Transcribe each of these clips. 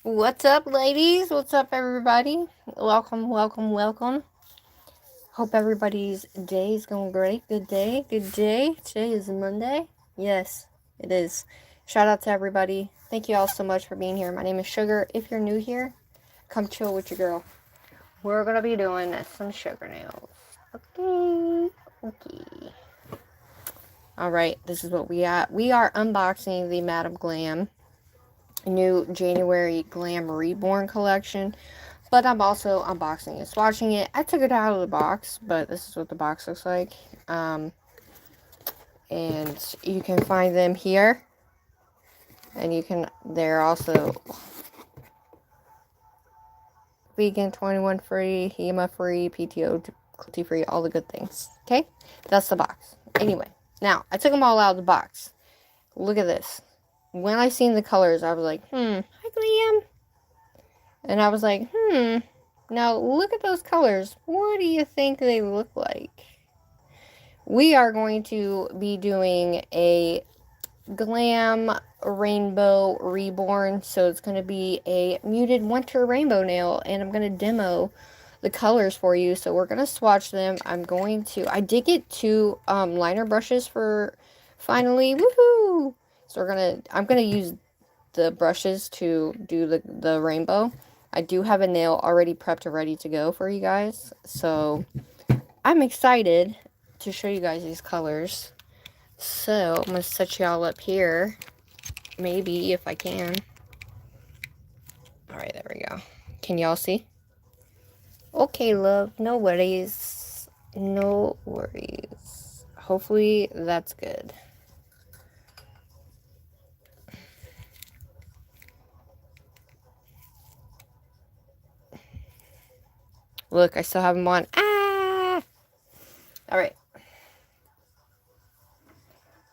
What's up, ladies? What's up, everybody? Welcome, welcome, welcome. Hope everybody's day is going great. Good day, good day. Today is Monday. Yes, it is. Shout out to everybody. Thank you all so much for being here. My name is Sugar. If you're new here, come chill with your girl. We're going to be doing some sugar nails. Okay. Alright, this is what we got. We are unboxing the Madam Glam new January Glam Reborn collection, but I'm also unboxing and swatching it. I took it out of the box, but this is what the box looks like. And you can find them here, and they're also vegan, 21 free, HEMA free, PTO cruelty free, all the good things. Okay, that's the box. Anyway, now I took them all out of the box. Look at this. When I seen the colors, I was like, hi Glam. And I was like, now look at those colors. What do you think they look like? We are going to be doing a Glam Rainbow Reborn. So it's going to be a muted winter rainbow nail. And I'm going to demo the colors for you. So we're going to swatch them. I did get two liner brushes for finally. Woohoo! So I'm going to use the brushes to do the rainbow. I do have a nail already prepped and ready to go for you guys. So I'm excited to show you guys these colors. So I'm going to set y'all up here. Maybe if I can. Alright, there we go. Can y'all see? Okay, love. No worries. No worries. Hopefully that's good. Look, I still have them on. Ah! Alright.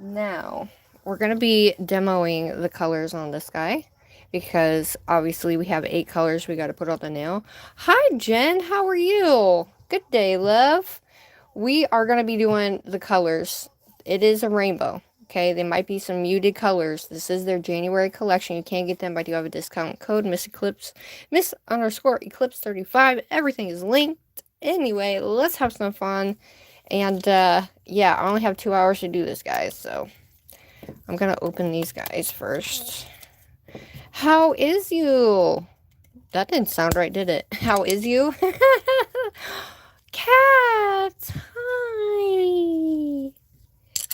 Now, we're going to be demoing the colors on this guy. Because, obviously, we have 8 colors we got to put on the nail. Hi, Jen. How are you? Good day, love. We are going to be doing the colors. It is a rainbow. Okay, they might be some muted colors. This is their January collection. You can't get them, but I do have a discount code, Miss_Eclipse 35. Everything is linked. Anyway, let's have some fun. And, yeah, I only have 2 hours to do this, guys. So, I'm going to open these guys first. How is you? That didn't sound right, did it? How is you? Cat! Hi!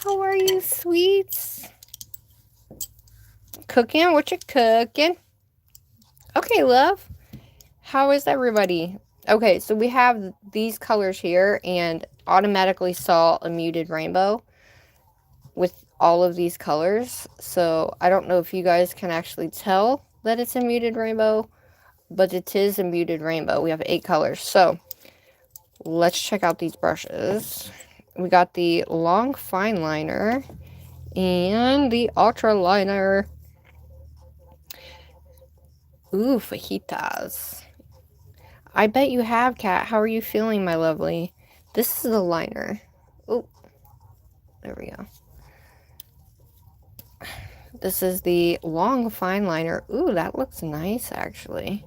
How are you, sweets? Cooking? What you cooking? Okay, love. How is everybody? Okay, so we have these colors here and automatically saw a muted rainbow with all of these colors. So I don't know if you guys can actually tell that it's a muted rainbow, but it is a muted rainbow. We have 8 colors. So let's check out these brushes. We got the long fine liner and the ultra liner. Ooh, fajitas. I bet you have, Cat. How are you feeling, my lovely? This is the liner. Oh, there we go. This is the long fine liner. Ooh, that looks nice, actually.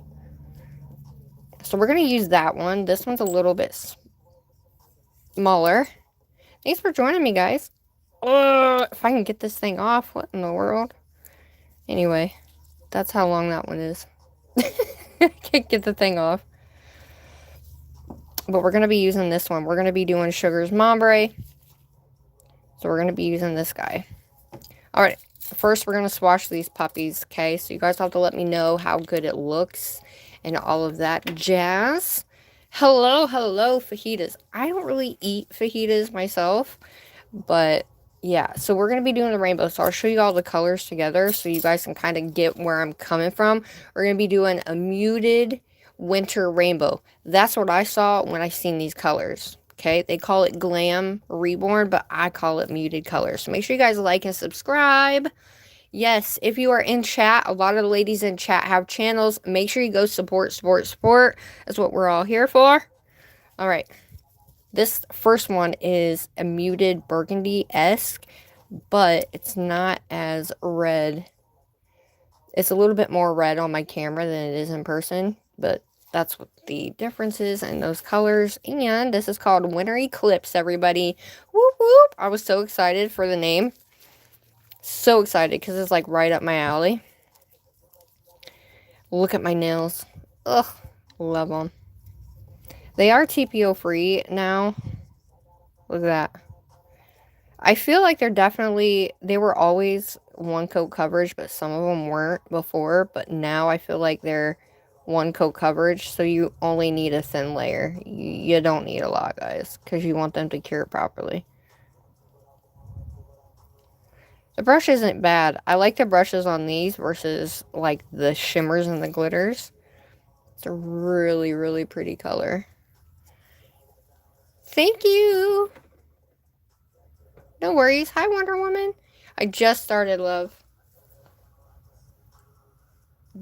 So we're going to use that one. This one's a little bit smaller. Thanks for joining me, guys. If I can get this thing off, what in the world? Anyway, that's how long that one is. I can't get the thing off. But we're going to be using this one. We're going to be doing Sugar's Ombre. So we're going to be using this guy. Alright, first we're going to swatch these puppies, okay? So you guys have to let me know how good it looks and all of that jazz. Hello, hello, fajitas. I don't really eat fajitas myself, but yeah. So we're going to be doing the rainbow. So I'll show you all the colors together so you guys can kind of get where I'm coming from. We're going to be doing a muted winter rainbow. That's what I saw when I seen these colors. Okay, they call it Glam Reborn, but I call it muted colors. So make sure you guys like and subscribe. Yes, if you are in chat, a lot of the ladies in chat have channels. Make sure you go support. That's what we're all here for. All right. This first one is a muted burgundy-esque, but it's not as red It's a little bit more red on my camera than it is in person, but that's what the difference is in those colors. And this is called Winter Eclipse, everybody. Whoop, whoop. I was so excited for the name. So excited because it's like right up my alley. Look at my nails. Ugh, love them. They are TPO free now. Look at that. I feel like they were always one coat coverage, but some of them weren't before. But now I feel like they're one coat coverage, so you only need a thin layer. You don't need a lot, guys, because you want them to cure properly. The brush isn't bad. I like the brushes on these versus like the shimmers and the glitters. It's a really, really pretty color. Thank you. No worries. Hi, Wonder Woman. I just started, love.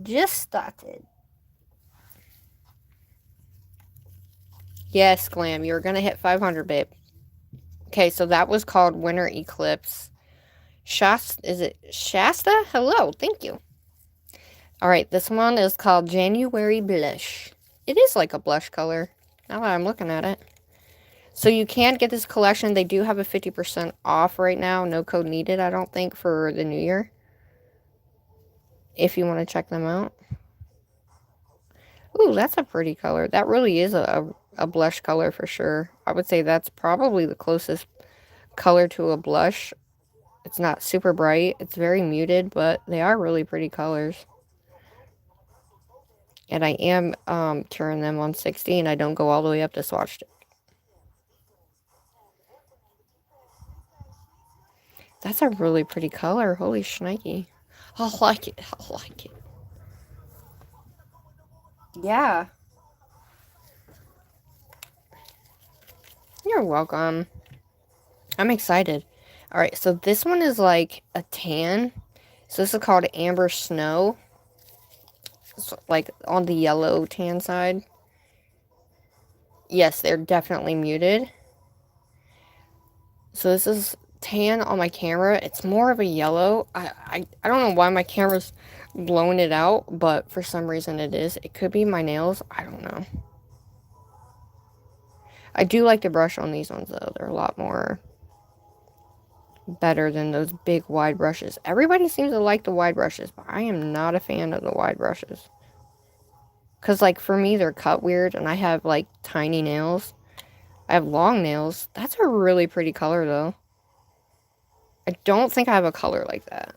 Just started. Yes, Glam. You're going to hit 500, babe. Okay, so that was called Winter Eclipse. Is it Shasta? Hello. Thank you. Alright, this one is called January Blush. It is like a blush color, now that I'm looking at it. So you can get this collection. They do have a 50% off right now. No code needed, I don't think, for the new year. If you want to check them out. Ooh, that's a pretty color. That really is a blush color for sure. I would say that's probably the closest color to a blush. It's not super bright. It's very muted, but they are really pretty colors. And I am curing them on 60, and I don't go all the way up to swatch. That's a really pretty color. Holy shnikey. I like it. I like it. Yeah. You're welcome. I'm excited. Alright, so this one is like a tan. So this is called Amber Snow. It's like on the yellow tan side. Yes, they're definitely muted. So this is tan on my camera. It's more of a yellow. I don't know why my camera's blowing it out, but for some reason it is. It could be my nails. I don't know. I do like the brush on these ones, though. They're a lot more better than those big wide brushes. Everybody seems to like the wide brushes, but I am not a fan of the wide brushes. Because, like, for me, they're cut weird, and I have, like, tiny nails. I have long nails. That's a really pretty color, though. I don't think I have a color like that.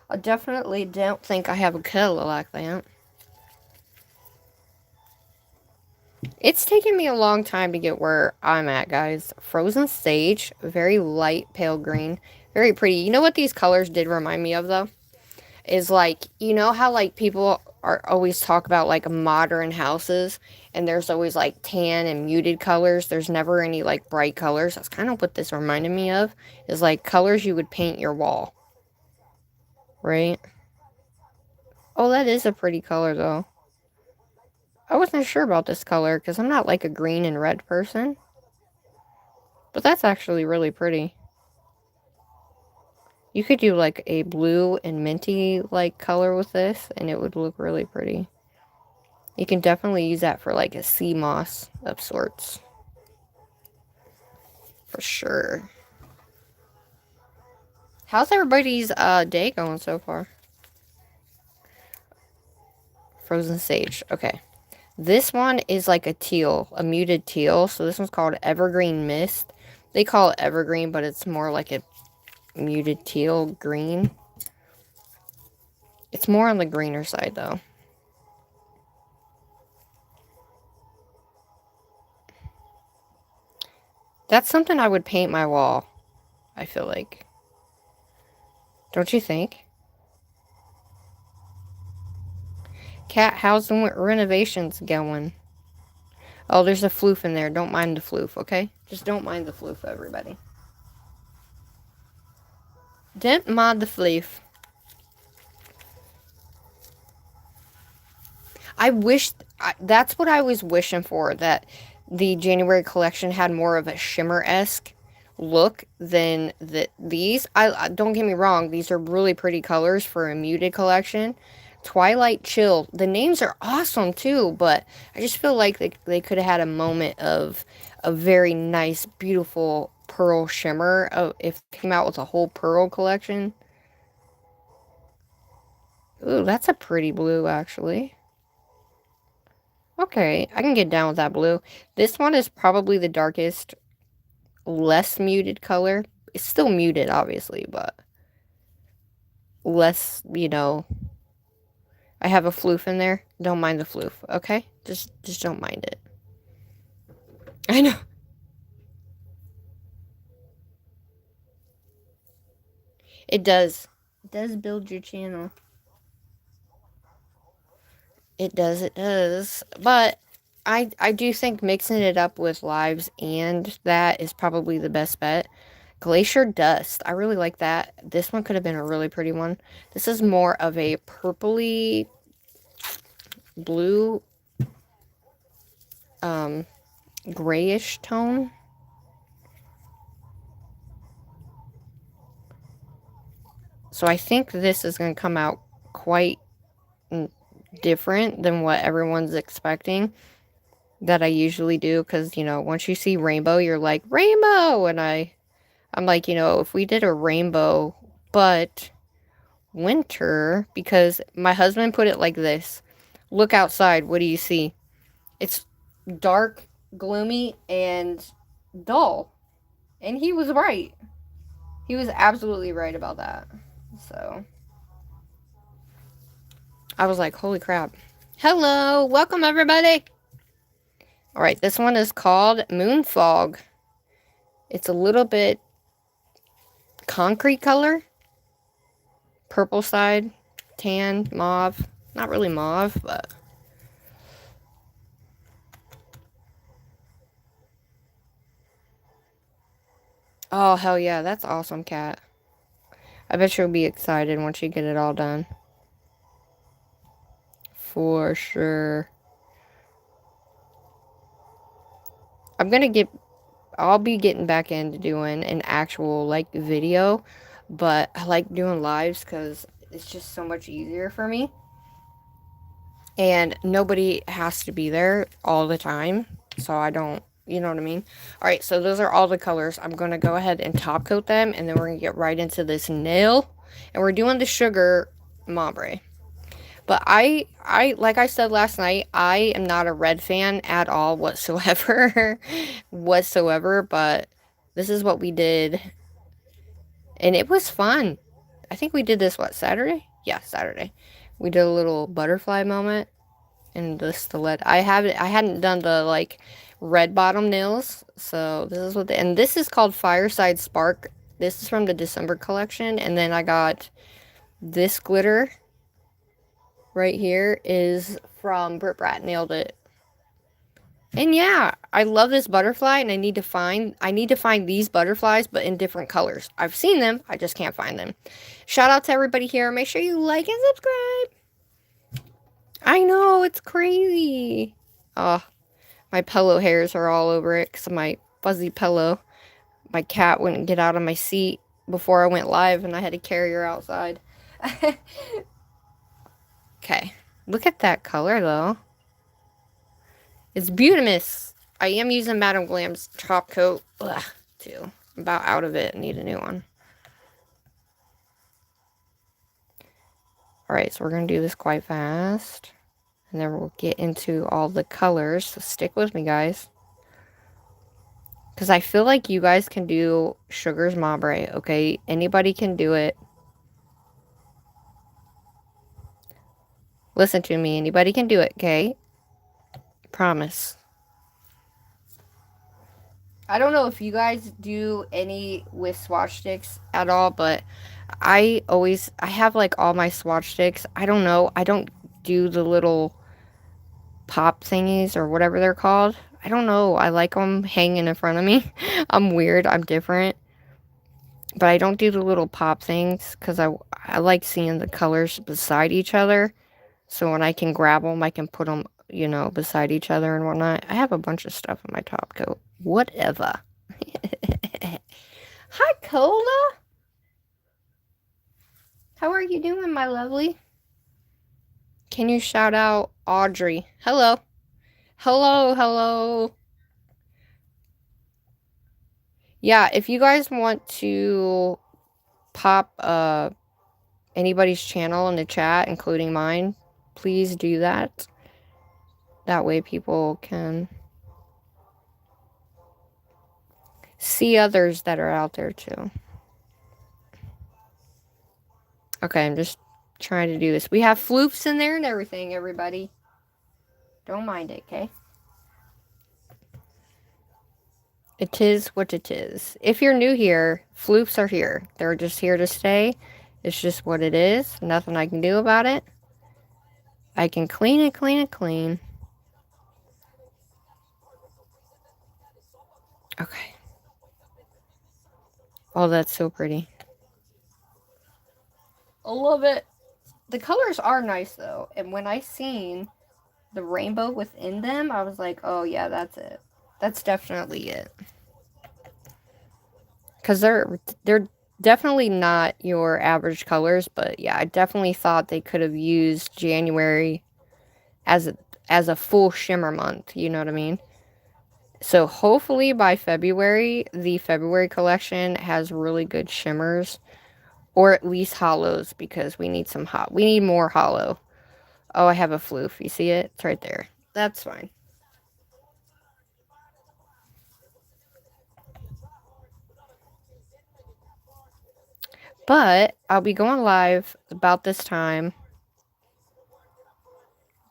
I definitely don't think I have a color like that. It's taken me a long time to get where I'm at, guys. Frozen Sage, very light pale green, very pretty. You know what these colors did remind me of, though? Is like, you know how like people are always talk about like modern houses, and there's always like tan and muted colors. There's never any like bright colors. That's kind of what this reminded me of. Is like colors you would paint your wall. Right? Oh, that is a pretty color, though. I wasn't sure about this color because I'm not like a green and red person. But that's actually really pretty. You could do like a blue and minty like color with this, and it would look really pretty. You can definitely use that for like a sea moss of sorts. For sure. How's everybody's day going so far? Frozen Sage. Okay. This one is like a teal, a muted teal. So this one's called Evergreen Mist. They call it evergreen, but it's more like a muted teal green. It's more on the greener side, though. That's something I would paint my wall, I feel like. Don't you think? Cat, how's the renovations going? Oh, there's a floof in there. Don't mind the floof, okay? Just don't mind the floof, everybody. Don't mind the floof. I wish... that's what I was wishing for, that the January collection had more of a shimmer-esque. look than these. I don't get me wrong, these are really pretty colors for a muted collection. Twilight Chill, the names are awesome too, but I just feel like they could have had a moment of a very nice, beautiful pearl shimmer if they came out with a whole pearl collection. Ooh, that's a pretty blue, actually. Okay, I can get down with that blue. This one is probably the darkest, less muted color. It's still muted, obviously, but less, you know. I have a floof in there. Don't mind the floof, okay? Just don't mind it. I know. It does. It does build your channel. It does, it does. But I do think mixing it up with lives and that is probably the best bet. Glacier Dust. I really like that. This one could have been a really pretty one. This is more of a purpley blue grayish tone. So I think this is going to come out quite different than what everyone's expecting that I usually do, because, you know, once you see rainbow, you're like, rainbow! And I'm like, you know, if we did a rainbow, but winter, because my husband put it like this. Look outside, what do you see? It's dark, gloomy, and dull. And he was right. He was absolutely right about that. So, I was like, holy crap. Hello, welcome everybody. Alright, this one is called Moon Fog. It's a little bit concrete color. Purple side, tan, mauve. Not really mauve, but... Oh, hell yeah, that's awesome, Cat. I bet you'll be excited once you get it all done. For sure. I'll be getting back into doing an actual, like, video, but I like doing lives because it's just so much easier for me. And nobody has to be there all the time, so I don't, you know what I mean? Alright, so those are all the colors. I'm going to go ahead and top coat them, and then we're going to get right into this nail. And we're doing the sugar ombre. But I like I said last night, I am not a red fan at all whatsoever. Whatsoever, but this is what we did. And it was fun. I think we did this, what, Saturday? Yeah, Saturday. We did a little butterfly moment. And the stiletto. I hadn't done the, like, red bottom nails. So this is what and this is called Fireside Spark. This is from the December collection. And then I got this glitter right here is from BRATTYNAILCO it. And yeah, I love this butterfly, and I need to find these butterflies, but in different colors. I've seen them, I just can't find them. Shout out to everybody here. Make sure you like and subscribe. I know, it's crazy. Oh, my pillow hairs are all over it because of my fuzzy pillow. My cat wouldn't get out of my seat before I went live, and I had to carry her outside. Okay, look at that color, though. It's beautimous. I am using Madam Glam's top coat, too. I'm about out of it. I need a new one. Alright, so we're going to do this quite fast. And then we'll get into all the colors. So stick with me, guys. Because I feel like you guys can do Sugar's Ombre, okay? Anybody can do it. Listen to me. Anybody can do it, okay? Promise. I don't know if you guys do any with swatch sticks at all, but I have, like, all my swatch sticks. I don't know. I don't do the little pop thingies or whatever they're called. I don't know. I like them hanging in front of me. I'm weird. I'm different. But I don't do the little pop things because I like seeing the colors beside each other. So when I can grab them, I can put them, you know, beside each other and whatnot. I have a bunch of stuff in my top coat. Whatever. Hi, Cola. How are you doing, my lovely? Can you shout out Audrey? Hello. Hello, hello. Yeah, if you guys want to pop anybody's channel in the chat, including mine, please do that. That way people can see others that are out there too. Okay, I'm just trying to do this. We have floofs in there and everything, everybody. Don't mind it, okay? It is what it is. If you're new here, floofs are here. They're just here to stay. It's just what it is. Nothing I can do about it. I can clean it, clean it, clean. Okay. Oh, that's so pretty. I love it. The colors are nice, though. And when I seen the rainbow within them, I was like, oh, yeah, that's it. That's definitely it. Because they're definitely not your average colors, but yeah, I definitely thought they could have used January as a full shimmer month, you know what I mean? So hopefully by February, the February collection has really good shimmers, or at least hollows, because we need we need more hollow. Oh, I have a floof. You see it? It's right there. That's fine. But I'll be going live about this time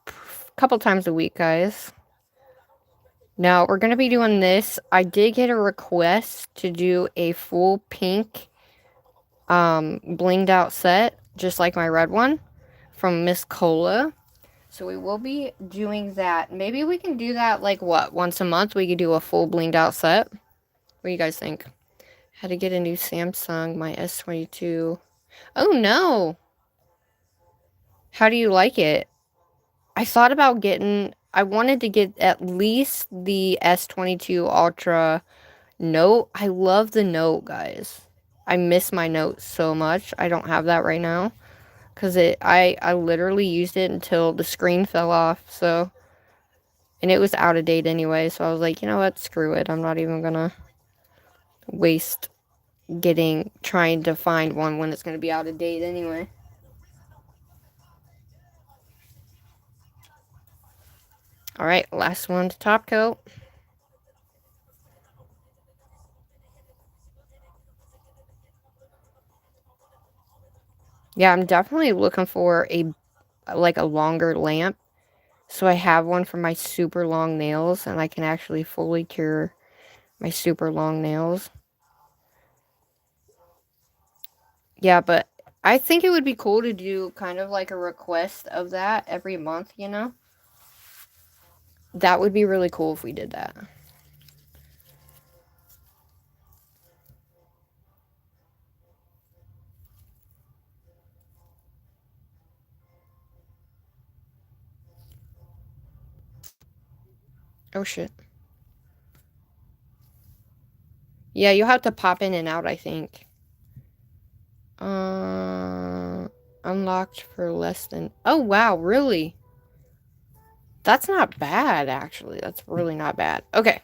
a couple times a week, guys. Now, we're going to be doing this. I did get a request to do a full pink blinged out set, just like my red one, from Miss Cola. So we will be doing that. Maybe we can do that, like, what, once a month? We could do a full blinged out set. What do you guys think? Had to get a new Samsung, my S22. Oh, no. How do you like it? I thought about I wanted to get at least the S22 Ultra Note. I love the Note, guys. I miss my Note so much. I don't have that right now. Because I literally used it until the screen fell off, so. And it was out of date anyway, so I was like, you know what, screw it. I'm not even gonna waste trying to find one when it's gonna be out of date anyway. Alright, last one to top coat. Yeah, I'm definitely looking for a longer lamp. So I have one for my super long nails, and I can actually fully cure my super long nails. Yeah, but I think it would be cool to do kind of like a request of that every month, you know? That would be really cool if we did that. Oh, shit. Yeah, you'll have to pop in and out, I think. Unlocked for less than... Oh, wow, really? That's not bad, actually. That's really not bad. Okay,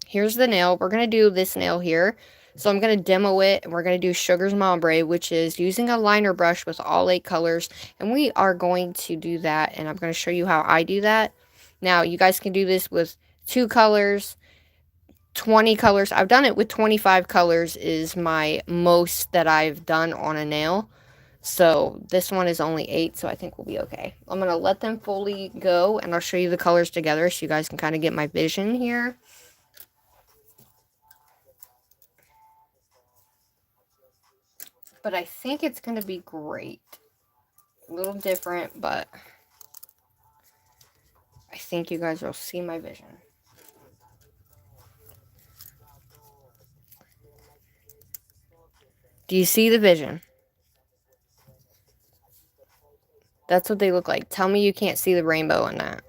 here's the nail. We're going to do this nail here. So I'm going to demo it, and we're going to do Sugar's Ombre, which is using a liner brush with all 8 colors. And we are going to do that, and I'm going to show you how I do that. Now, you guys can do this with 2 colors, 20 colors. I've done it with 25 colors is my most that I've done on a nail. So this one is only 8, so I think we'll be okay. I'm going to let them fully go, and I'll show you the colors together so you guys can kind of get my vision here. But I think it's going to be great. A little different, but I think you guys will see my vision. Do you see the vision? That's what they look like. Tell me you can't see the rainbow in that.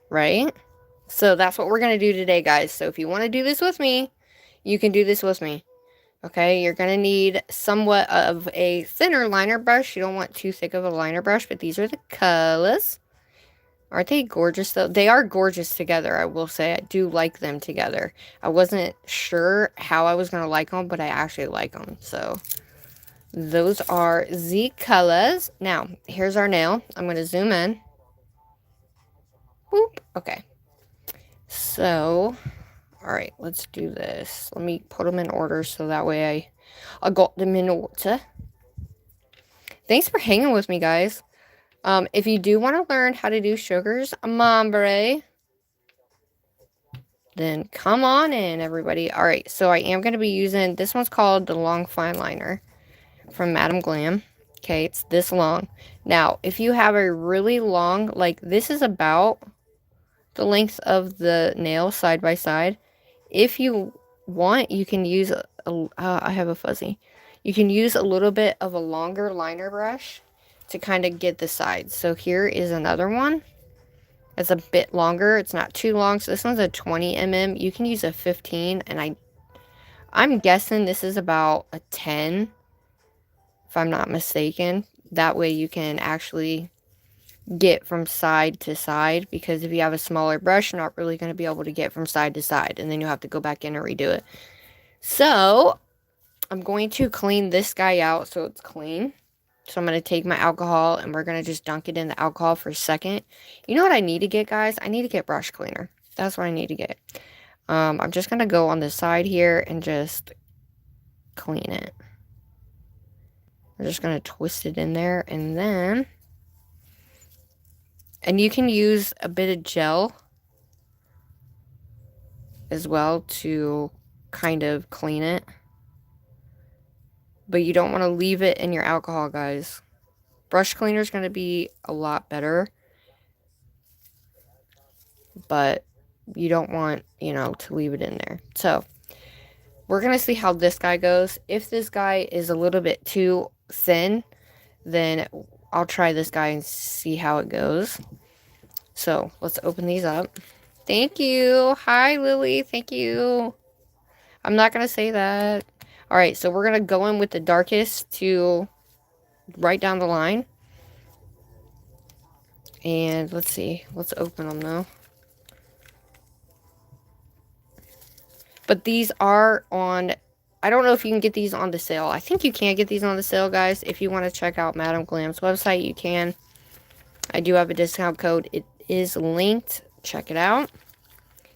Right? So that's what we're going to do today, guys. So if you want to do this with me, you can do this with me. Okay, you're going to need somewhat of a thinner liner brush. You don't want too thick of a liner brush, but these are the colors. Aren't they gorgeous, though? They are gorgeous together, I will say. I do like them together. I wasn't sure how I was going to like them, but I actually like them. So, those are the colors. Now, here's our nail. I'm going to zoom in. Boop. Okay. So, alright, let's do this. Let me put them in order so that way I got them in order. Thanks for hanging with me, guys. If you do want to learn how to do sugars, ombre, then come on in, everybody. Alright, so I am going to be using, this one's called the Long Fine Liner from Madam Glam. Okay, it's this long. Now, if you have a really long, like this is about the length of the nail side by side. If you want, you can use, I have a fuzzy. You can use a little bit of a longer liner brush to kind of get the sides. So here is another one. It's a bit longer. It's not too long. So this one's a 20 mm. You can use a 15, and I'm guessing this is about a 10, if I'm not mistaken. That way you can actually get from side to side, because if you have a smaller brush, you're not really going to be able to get from side to side, and then you'll have to go back in and redo it. So I'm going to clean this guy out so it's clean. So I'm going to take my alcohol and we're going to just dunk it in the alcohol for a second. You know what I need to get, guys? I need to get brush cleaner. That's what I need to get. I'm just going to go on the side here and just clean it. I'm just going to twist it in there, and then, and you can use a bit of gel as well to kind of clean it. But you don't want to leave it in your alcohol, guys. Brush cleaner is going to be a lot better. But you don't want, you know, to leave it in there. So, we're going to see how this guy goes. If this guy is a little bit too thin, then I'll try this guy and see how it goes. So, let's open these up. Thank you. Hi, Lily. Thank you. I'm not going to say that. Alright, so we're going to go in with the darkest to right down the line. And let's see. Let's open them, though. But these are on, I don't know if you can get these on the sale. I think you can get these on the sale, guys. If you want to check out Madam Glam's website, you can. I do have a discount code. It is linked. Check it out.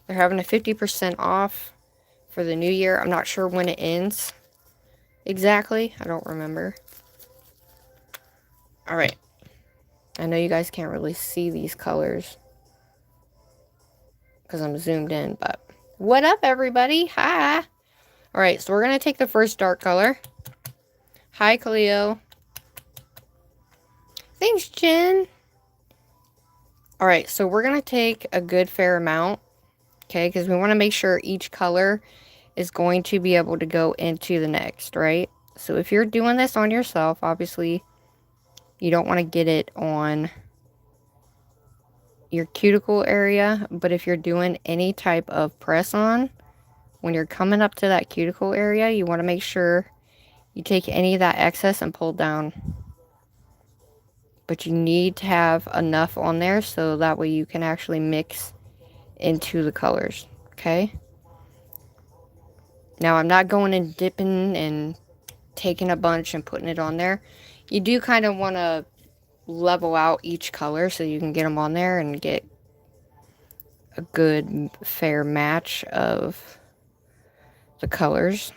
They're having a 50% off for the new year. I'm not sure when it ends exactly. I don't remember. Alright. I know you guys can't really see these colors because I'm zoomed in, but what up, everybody? Hi. Alright, so we're going to take the first dark color. Hi, Cleo. Thanks, Jen. Alright, so we're going to take a good fair amount, okay, because we want to make sure each color is going to be able to go into the next, right? So if you're doing this on yourself, obviously, you don't want to get it on your cuticle area, but if you're doing any type of press on, when you're coming up to that cuticle area, you want to make sure you take any of that excess and pull down. But you need to have enough on there so that way you can actually mix into the colors, okay? Now, I'm not going and dipping and taking a bunch and putting it on there. You do kind of want to level out each color so you can get them on there and get a good, fair match of the colors.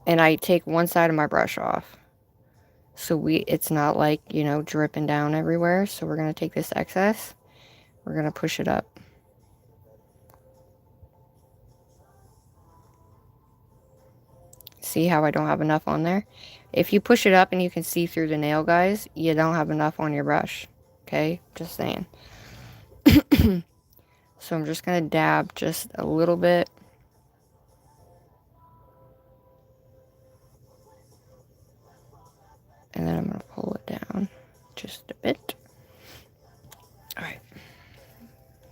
And I take one side of my brush off. So it's not like, you know, dripping down everywhere. So we're going to take this excess. We're going to push it up. See how I don't have enough on there? If you push it up and you can see through the nail, guys, you don't have enough on your brush. Okay? Just saying. So I'm just going to dab just a little bit. And then I'm going to pull it down just a bit. Alright.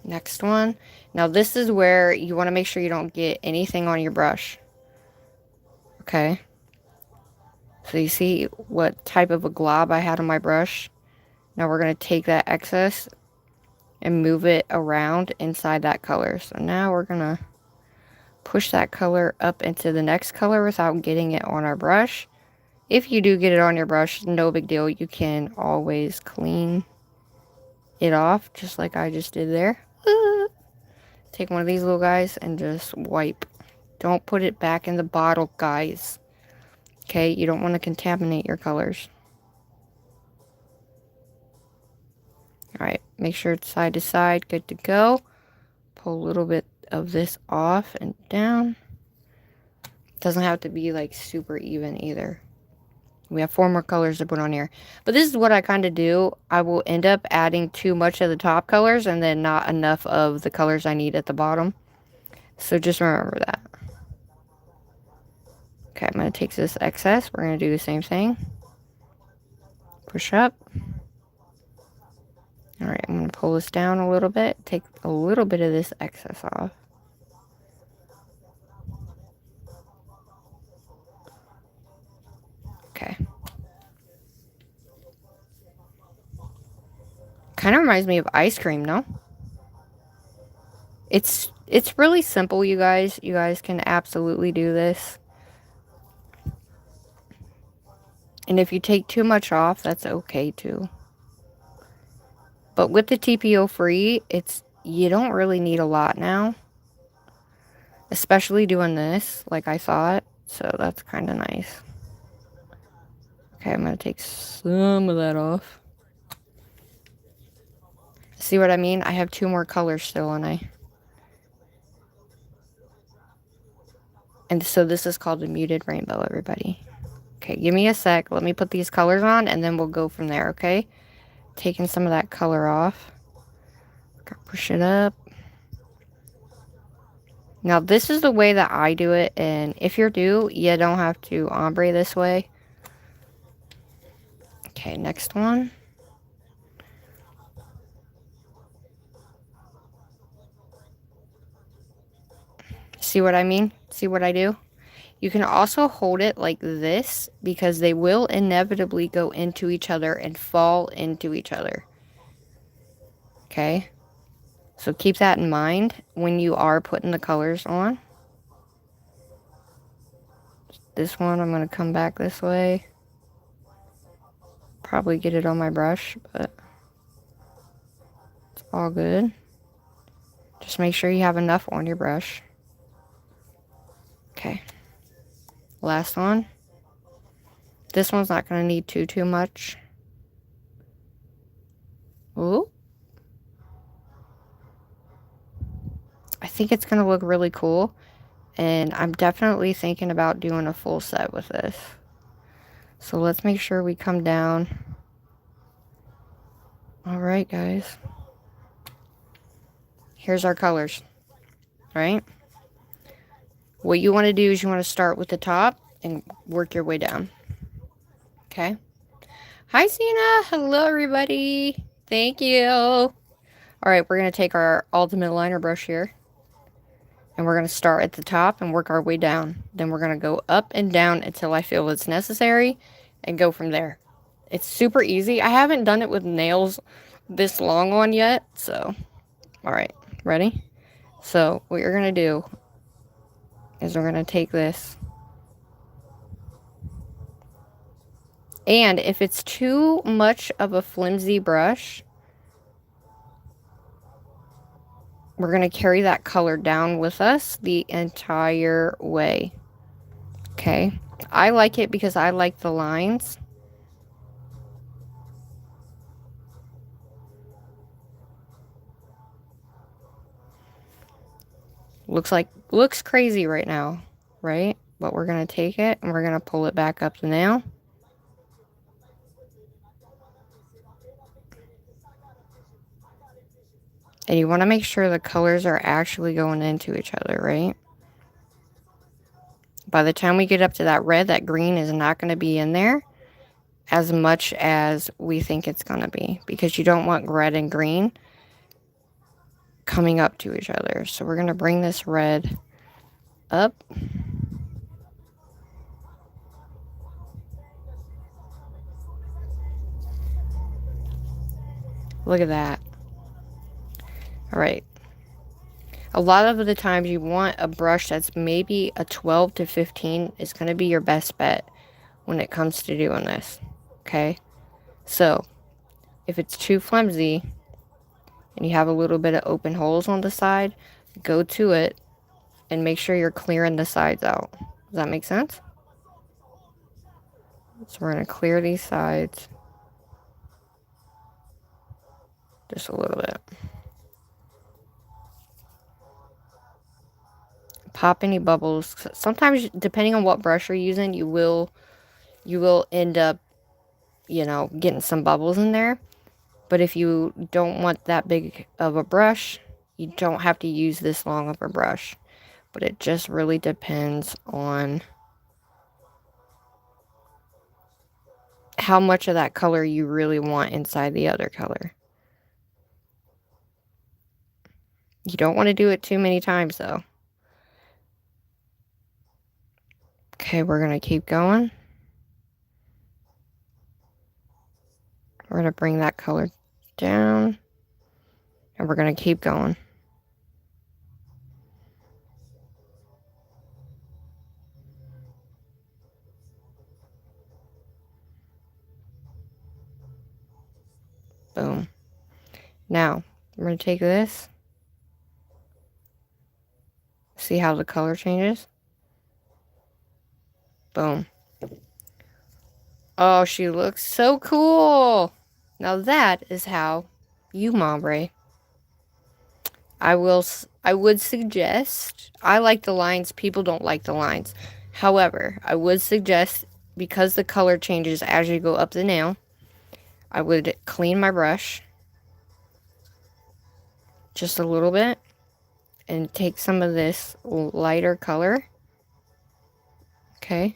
Next next one. Now this is where you want to make sure you don't get anything on your brush. Okay. So you see what type of a glob I had on my brush? Now we're going to take that excess and move it around inside that color. So now we're going to push that color up into the next color without getting it on our brush. If you do get it on your brush, no big deal. You can always clean it off, just like I just did there. Take one of these little guys and just wipe. Don't put it back in the bottle, guys. Okay, you don't want to contaminate your colors. Alright, make sure it's side to side, good to go. Pull a little bit of this off and down. Doesn't have to be like super even either. We have 4 more colors to put on here. But this is what I kind of do. I will end up adding too much of the top colors and then not enough of the colors I need at the bottom. So just remember that. Okay, I'm going to take this excess. We're going to do the same thing. Push up. Alright, I'm going to pull this down a little bit. Take a little bit of this excess off. Okay. Kind of reminds me of ice cream, no? It's really simple, you guys. You guys can absolutely do this. And if you take too much off, that's okay too. But with the TPO free, you don't really need a lot now. Especially doing this, like I thought. So that's kind of nice. Okay, I'm going to take some of that off. See what I mean? I have 2 more colors still, and And so this is called the muted rainbow, everybody. Okay, give me a sec. Let me put these colors on, and then we'll go from there, okay? Taking some of that color off. Push it up. Now, this is the way that I do it, and if you're new, you don't have to ombre this way. Okay, next one. See what I mean? See what I do? You can also hold it like this because they will inevitably go into each other and fall into each other. Okay? So keep that in mind when you are putting the colors on. This one, I'm going to come back this way. Probably get it on my brush, but it's all good. Just make sure you have enough on your brush. Okay. Last one. This one's not going to need too much. Ooh. I think it's going to look really cool. And I'm definitely thinking about doing a full set with this. So let's make sure we come down. Alright, guys. Here's our colors. Right? What you want to do is you want to start with the top and work your way down. Okay? Hi, Sina. Hello, everybody. Thank you. Alright, we're going to take our ultimate liner brush here. And we're going to start at the top and work our way down. Then we're going to go up and down until I feel it's necessary and go from there. It's super easy. I haven't done it with nails this long on yet. So, alright, ready? So, what you're going to do is we're going to take this. And if it's too much of a flimsy brush, we're going to carry that color down with us the entire way. Okay? I like it because I like the lines. Looks crazy right now, right? But we're going to take it and we're going to pull it back up the nail. And you want to make sure the colors are actually going into each other, right? By the time we get up to that red, that green is not going to be in there as much as we think it's going to be. Because you don't want red and green coming up to each other. So we're going to bring this red up. Look at that. All right. A lot of the times you want a brush that's maybe a 12 to 15 is going to be your best bet when it comes to doing this. Okay? So, if it's too flimsy and you have a little bit of open holes on the side, go to it and make sure you're clearing the sides out. Does that make sense? So we're going to clear these sides just a little bit. Pop any bubbles. Sometimes, depending on what brush you're using, you will end up, you know, getting some bubbles in there. But if you don't want that big of a brush, you don't have to use this long of a brush. But it just really depends on how much of that color you really want inside the other color. You don't want to do it too many times though. Okay, we're going to keep going. We're going to bring that color down. And we're going to keep going. Boom. Now, I'm going to take this. See how the color changes? Boom. Oh, she looks so cool. Now that is how you ombre. I would suggest, I like the lines, people don't like the lines. However, I would suggest, because the color changes as you go up the nail, I would clean my brush just a little bit and take some of this lighter color. Okay.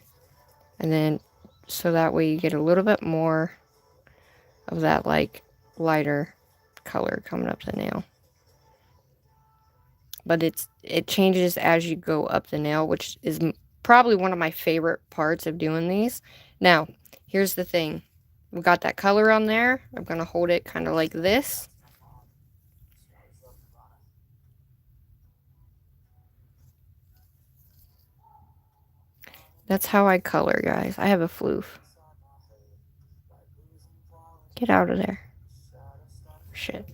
And then, so that way you get a little bit more of that like lighter color coming up the nail. But it changes as you go up the nail, which is probably one of my favorite parts of doing these. Now, here's the thing. We got that color on there. I'm going to hold it kind of like this. That's how I color, guys. I have a floof. Get out of there. Shit.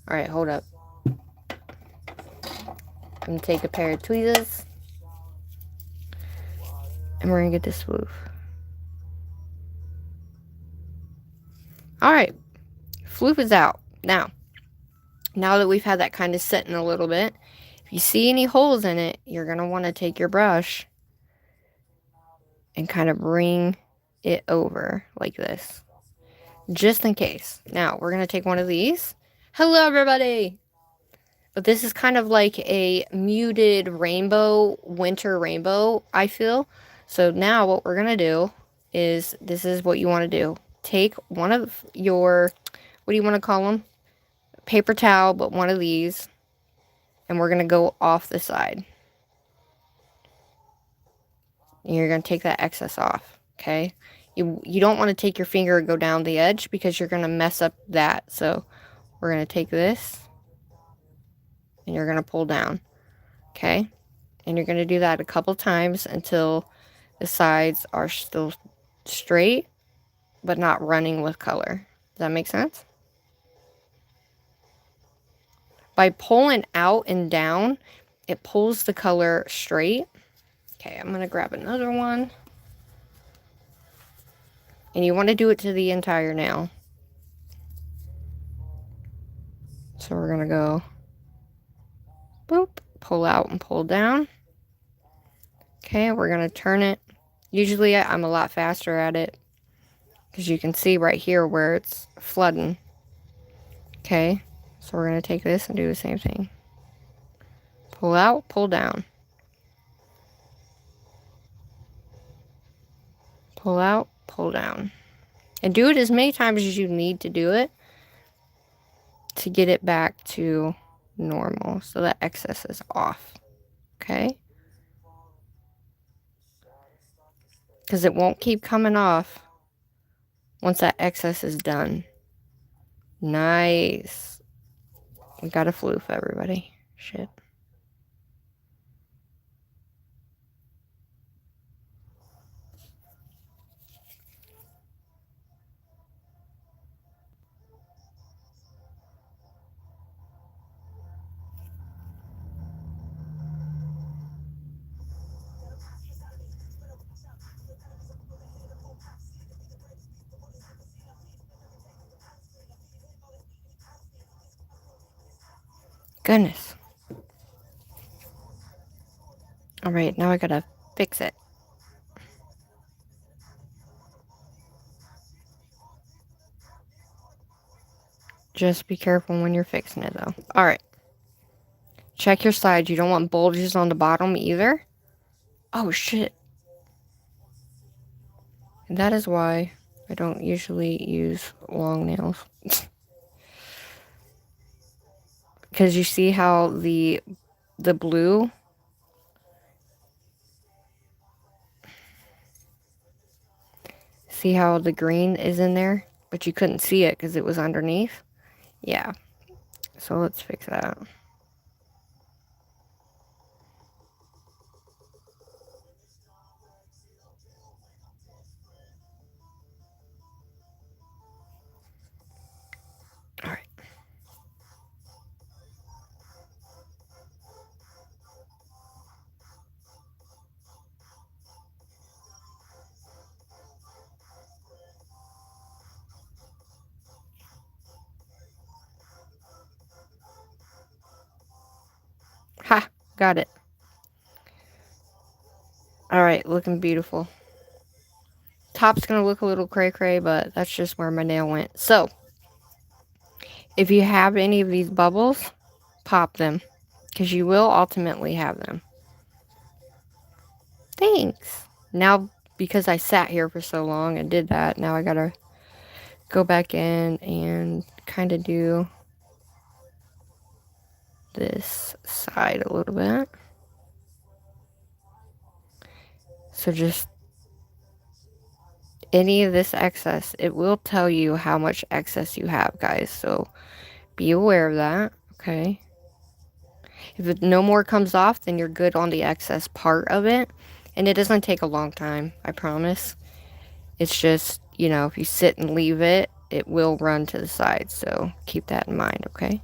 Alright, hold up. I'm going to take a pair of tweezers. And we're going to get this floof. Alright. Floof is out. Now that we've had that kind of set in a little bit, if you see any holes in it, you're going to want to take your brush and kind of bring it over like this. Just in case. Now, we're going to take one of these. Hello, everybody! But this is kind of like a muted rainbow, winter rainbow, I feel. So now what we're going to do is, this is what you want to do. Take one of your, what do you want to call them? Paper towel, but one of these. And we're going to go off the side. And you're going to take that excess off, okay? You don't want to take your finger and go down the edge because you're going to mess up that. So we're going to take this. And you're going to pull down, okay? And you're going to do that a couple times until the sides are still straight, but not running with color. Does that make sense? By pulling out and down, it pulls the color straight. Okay, I'm going to grab another one. And you want to do it to the entire nail. So we're going to go boop, pull out and pull down. Okay, we're going to turn it. Usually I'm a lot faster at it because you can see right here where it's flooding. Okay, so we're going to take this and do the same thing. Pull out, pull down. Pull out, pull down. And do it as many times as you need to do it to get it back to normal. So that excess is off. Okay? Because it won't keep coming off once that excess is done. Nice. We got a floof, everybody. Shit. Goodness. Alright, now I gotta fix it. Just be careful when you're fixing it, though. Alright. Check your sides. You don't want bulges on the bottom either. Oh, shit. And that is why I don't usually use long nails. Because you see how the blue... See how the green is in there? But you couldn't see it because it was underneath? Yeah. So let's fix that. Alright. Ha! Got it. Alright, looking beautiful. Top's gonna look a little cray-cray, but that's just where my nail went. So, if you have any of these bubbles, pop them. Because you will ultimately have them. Thanks. Now, because I sat here for so long and did that, now I gotta go back in and kind of do this side a little bit. So just any of this excess, it will tell you how much excess you have, guys. So be aware of that, okay? If no more comes off, then you're good on the excess part of it. And it doesn't take a long time, I promise. It's just, you know, if you sit and leave it, it will run to the side. So keep that in mind, okay?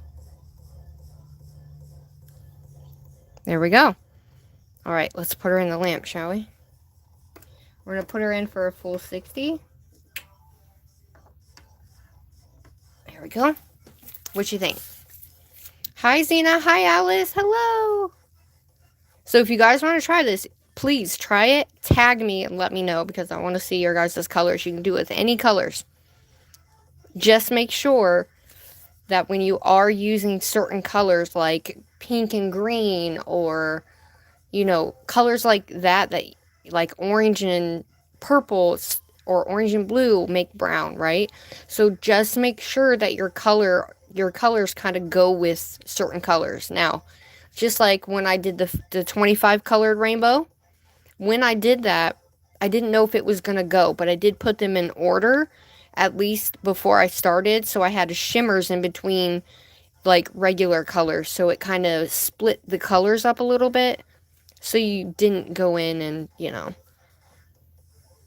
There we go. All right, let's put her in the lamp, shall we? We're going to put her in for a full 60. There we go. What you think? Hi, Zena. Hi, Alice. Hello. So if you guys want to try this, please try it. Tag me and let me know because I want to see your guys' colors. You can do it with any colors. Just make sure that when you are using certain colors like pink and green or, you know, colors like that, like orange and purple or orange and blue make brown, right? So just make sure that your colors kind of go with certain colors. Now, just like when I did the 25 colored rainbow, when I did that, I didn't know if it was going to go, but I did put them in order at least before I started, so I had shimmers in between like regular colors, so it kind of split the colors up a little bit, so you didn't go in and, you know,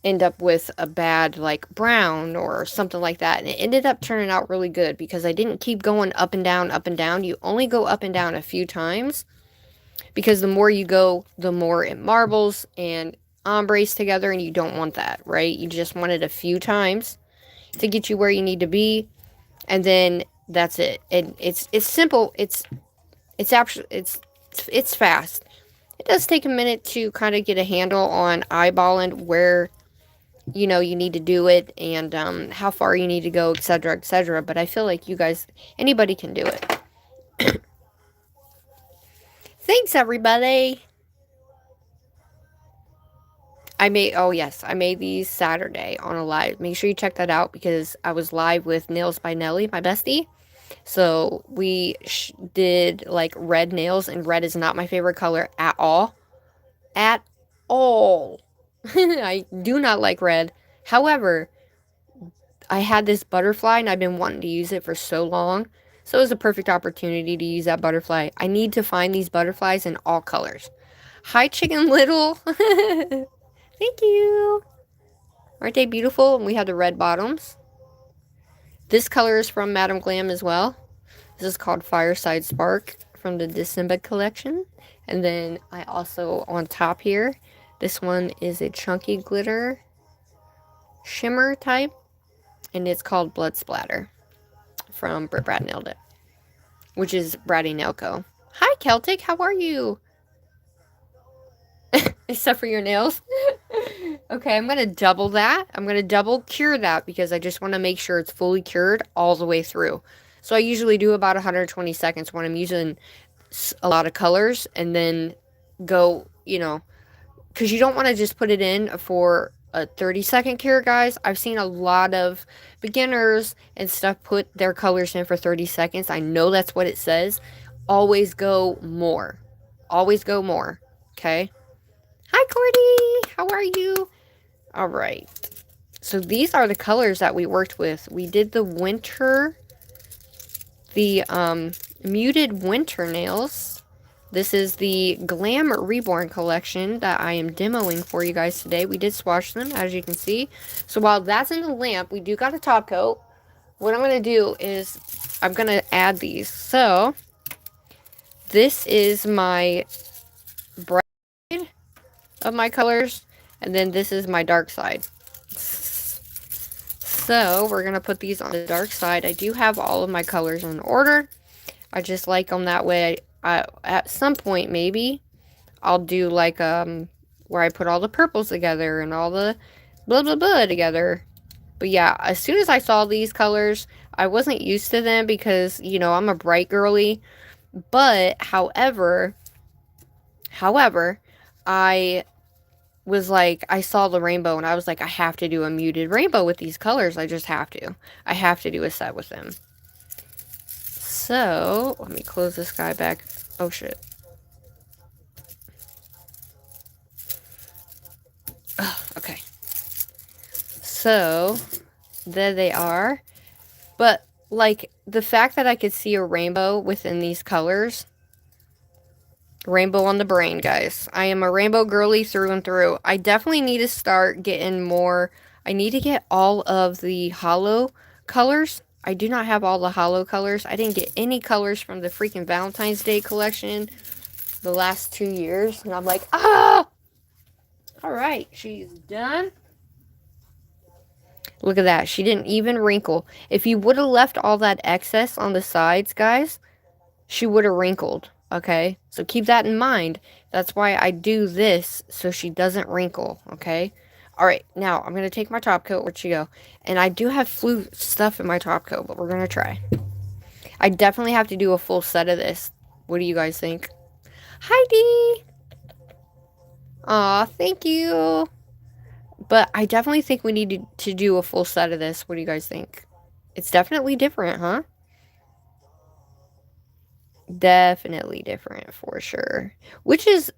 end up with a bad like brown or something like that. And it ended up turning out really good because I didn't keep going up and down, up and down. You only go up and down a few times because the more you go, the more it marbles and ombres together, and you don't want that, right? You just want it a few times to get you where you need to be, and then that's it. And it's simple. It's actually it's fast. It does take a minute to kind of get a handle on eyeballing where, you know, you need to do it and how far you need to go, etc., etc. But I feel like you guys, anybody can do it. Thanks, everybody. I made these Saturday on a live. Make sure you check that out because I was live with Nails by Nelly, my bestie. So we did like red nails, and red is not my favorite color at all. At all. I do not like red. However, I had this butterfly and I've been wanting to use it for so long. So it was a perfect opportunity to use that butterfly. I need to find these butterflies in all colors. Hi, Chicken Little. Thank you. Aren't they beautiful? And we have the red bottoms. This color is from Madam Glam as well. This is called Fireside Spark from the December collection. And then I also, on top here, this one is a chunky glitter shimmer type. And it's called Blood Splatter from BRATTYNAILCO, which is BRATTYNAILCO. Hi, Celtic. How are you? Except for your nails. Okay, I'm going to double that. I'm going to double cure that because I just want to make sure it's fully cured all the way through. So I usually do about 120 seconds when I'm using a lot of colors, and then go, you know, because you don't want to just put it in for a 30-second cure, guys. I've seen a lot of beginners and stuff put their colors in for 30 seconds. I know that's what it says. Always go more. Always go more. Okay? Hi, Cordy. How are you? All right. So these are the colors that we worked with. We did the winter, the muted winter nails. This is the Glam Reborn collection that I am demoing for you guys today. We did swatch them, as you can see. So while that's in the lamp, we do got a top coat. What I'm going to do is I'm going to add these. So this is my bright side of my colors, and then this is my dark side. So we're going to put these on the dark side. I do have all of my colors in order. I just like them that way. At some point, maybe, I'll do like, where I put all the purples together and all the blah, blah, blah together. But yeah, as soon as I saw these colors, I wasn't used to them because, you know, I'm a bright girly. But, however, I was like, I saw the rainbow and I was like, I have to do a muted rainbow with these colors. I just have to. I have to do a set with them. So, let me close this guy back. Oh, shit. Oh, okay. So, there they are. But, like, the fact that I could see a rainbow within these colors. Rainbow on the brain, guys. I am a rainbow girly through and through. I definitely need to start getting more. I need to get all of the hollow colors. I do not have all the hollow colors. I didn't get any colors from the freaking Valentine's Day collection the last 2 years. And I'm like, ah! Alright, she's done. Look at that. She didn't even wrinkle. If you would have left all that excess on the sides, guys, she would have wrinkled. Okay? So keep that in mind. That's why I do this, so she doesn't wrinkle. Okay? Alright, now I'm going to take my top coat. Where'd she go? And I do have flu stuff in my top coat, but we're going to try. I definitely have to do a full set of this. What do you guys think? Heidi! Aw, thank you. But I definitely think we need to do a full set of this. What do you guys think? It's definitely different, huh? Definitely different, for sure. Which is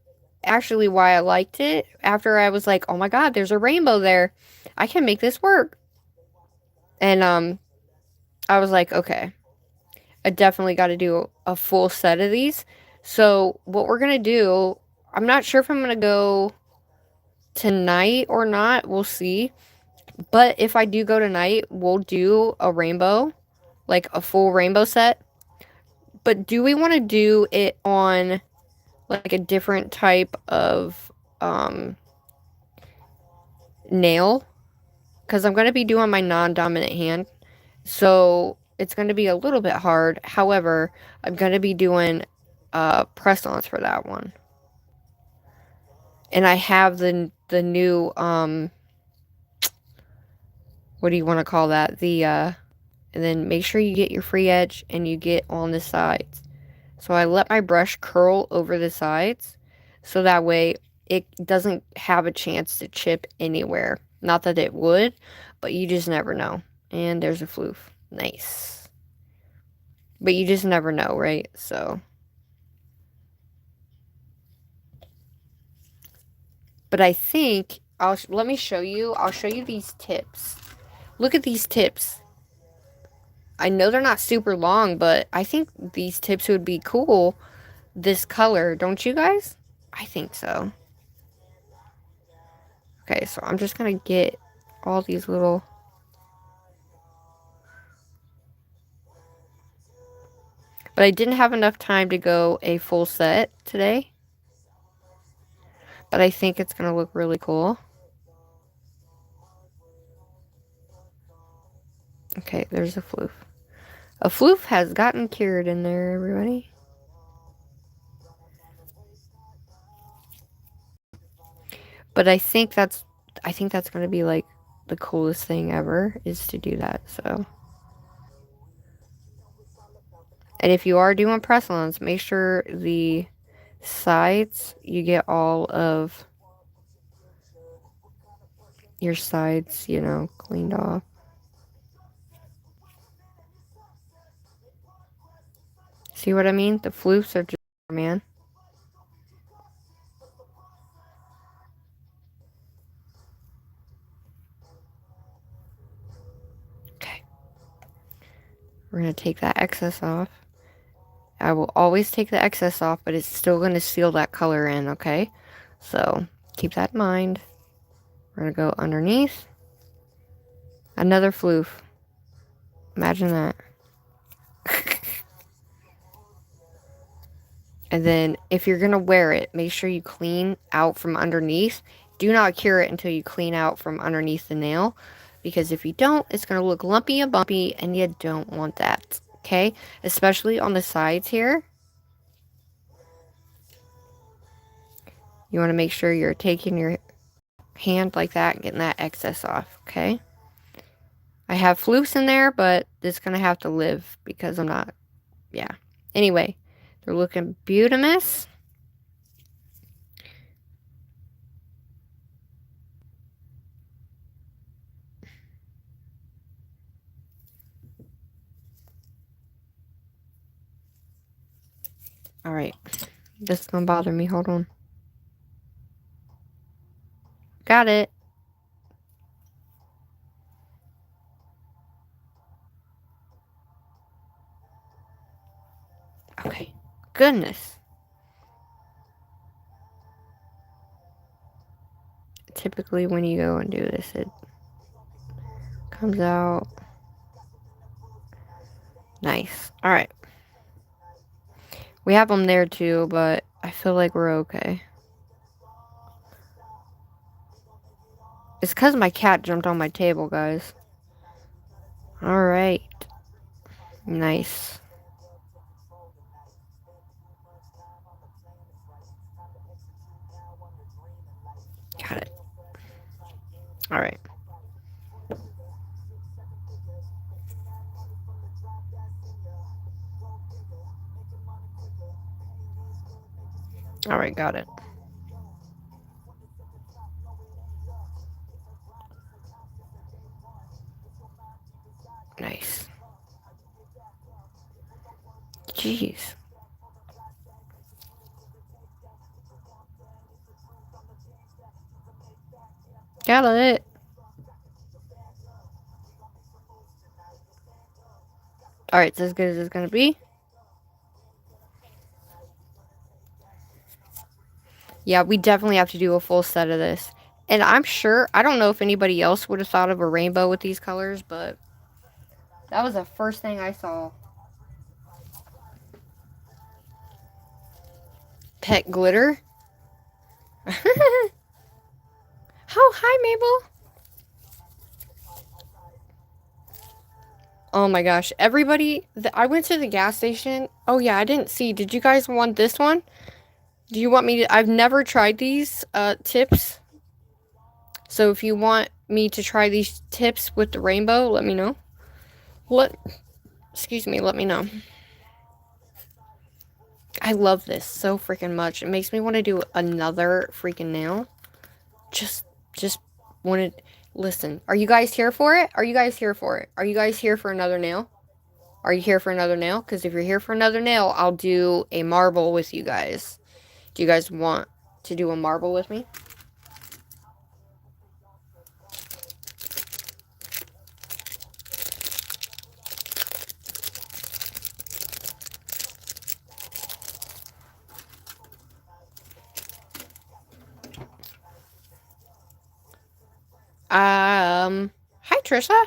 actually why I liked it. After I was like, oh my god, there's a rainbow there. I can make this work. And, I was like, okay. I definitely got to do a full set of these. So, what we're going to do, I'm not sure if I'm going to go tonight or not. We'll see. But if I do go tonight, we'll do a rainbow. Like, a full rainbow set. But do we want to do it on, like, a different type of, nail? Because I'm going to be doing my non-dominant hand. So, it's going to be a little bit hard. However, I'm going to be doing, press-ons for that one. And I have the new, what do you want to call that? And then make sure you get your free edge and you get on the sides. So I let my brush curl over the sides. So that way it doesn't have a chance to chip anywhere. Not that it would, but you just never know. And there's a floof. Nice. But you just never know, right? So. But I think, let me show you. I'll show you these tips. Look at these tips. I know they're not super long, but I think these tips would be cool. This color, don't you guys? I think so. Okay, so I'm just going to get all these little... But I didn't have enough time to go a full set today. But I think it's going to look really cool. Okay, there's a floof. A floof has gotten cured in there, everybody. But I think that's going to be like the coolest thing ever is to do that. So, and if you are doing press-ons, make sure the sides, you get all of your sides, you know, cleaned off. See what I mean? The floofs are just, man. Okay. We're going to take that excess off. I will always take the excess off, but it's still going to seal that color in, okay? So, keep that in mind. We're going to go underneath. Another floof. Imagine that. And then, if you're going to wear it, make sure you clean out from underneath. Do not cure it until you clean out from underneath the nail. Because if you don't, it's going to look lumpy and bumpy, and you don't want that. Okay? Especially on the sides here. You want to make sure you're taking your hand like that and getting that excess off. Okay? I have floofs in there, but it's going to have to live because I'm not... Yeah. Anyway, they're looking beautimous. Alright. This is going to bother me. Hold on. Got it. Okay. Goodness. Typically when you go and do this, it comes out nice. Alright. We have them there too, but I feel like we're okay. It's because my cat jumped on my table, guys. Alright. Nice. Got it. Alright. Alright, got it. Nice. Jeez. Got it. Alright, it's as good as it's gonna be. Yeah, we definitely have to do a full set of this. And I'm sure, I don't know if anybody else would have thought of a rainbow with these colors, but that was the first thing I saw. Pet glitter. Oh, hi, Mabel. Oh my gosh. Everybody, I went to the gas station. Oh yeah, I didn't see. Did you guys want this one? Do you want me to? I've never tried these tips. So if you want me to try these tips with the rainbow, let me know. Excuse me, let me know. I love this so freaking much. It makes me want to do another freaking nail. Just wanted... Listen, are you guys here for it? Are you guys here for it? Are you guys here for another nail? Are you here for another nail? Because if you're here for another nail, I'll do a marble with you guys. Do you guys want to do a marble with me? Hi Trisha.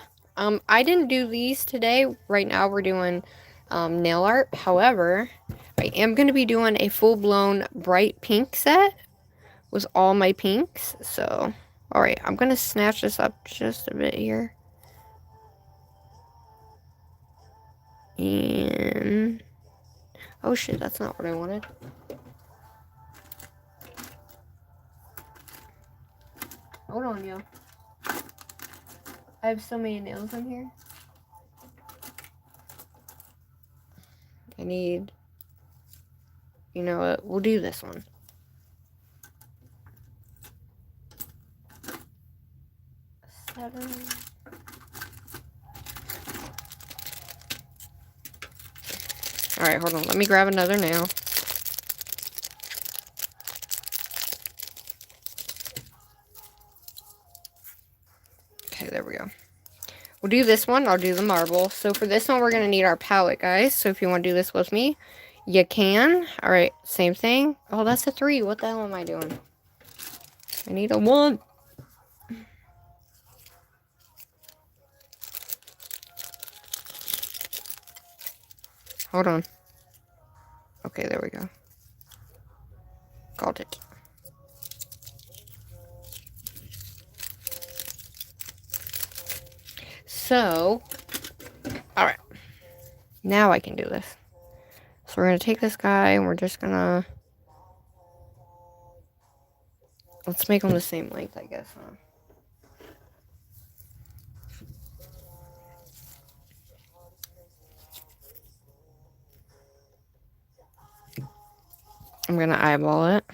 I didn't do these today. Right now we're doing nail art. However, I am going to be doing a full-blown bright pink set with all my pinks. So, alright, I'm going to snatch this up just a bit here. And, oh shit, that's not what I wanted. Hold on, yo. I have so many nails in here. I need, you know what, we'll do this one. Seven. Alright, hold on, let me grab another nail. Okay, there we go. We'll do this one. I'll do the marble. So for this one, we're going to need our palette, guys. So if you want to do this with me, you can. All right, same thing. Oh, that's a 3. What the hell am I doing? I need a 1. Hold on. Okay, there we go. Got it. So, all right. Now I can do this. So we're going to take this guy and we're just going to... Let's make them the same length, I guess, huh? I'm going to eyeball it.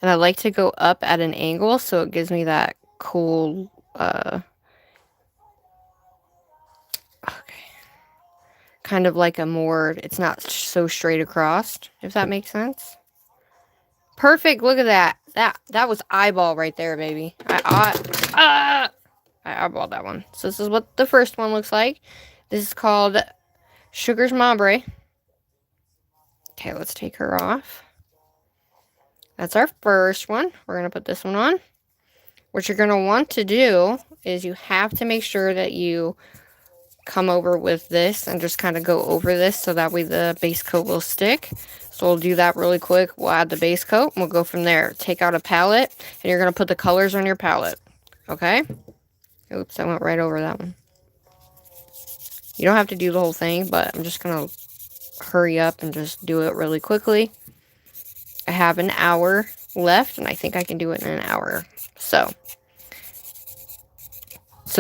And I like to go up at an angle so it gives me that cool, okay. Kind of like a more, it's not so straight across, if that makes sense. Perfect, look at that. That was eyeball right there, baby. I eyeballed that one. So this is what the first one looks like. This is called Sugar's Ombre. Okay, let's take her off. That's our first one. We're going to put this one on. What you're going to want to do is you have to make sure that you come over with this and just kind of go over this so that way the base coat will stick. So we'll do that really quick. We'll add the base coat and we'll go from there. Take out a palette and you're going to put the colors on your palette. Okay? Oops, I went right over that one. You don't have to do the whole thing, but I'm just going to hurry up and just do it really quickly. I have an hour left, and I think I can do it in an hour. So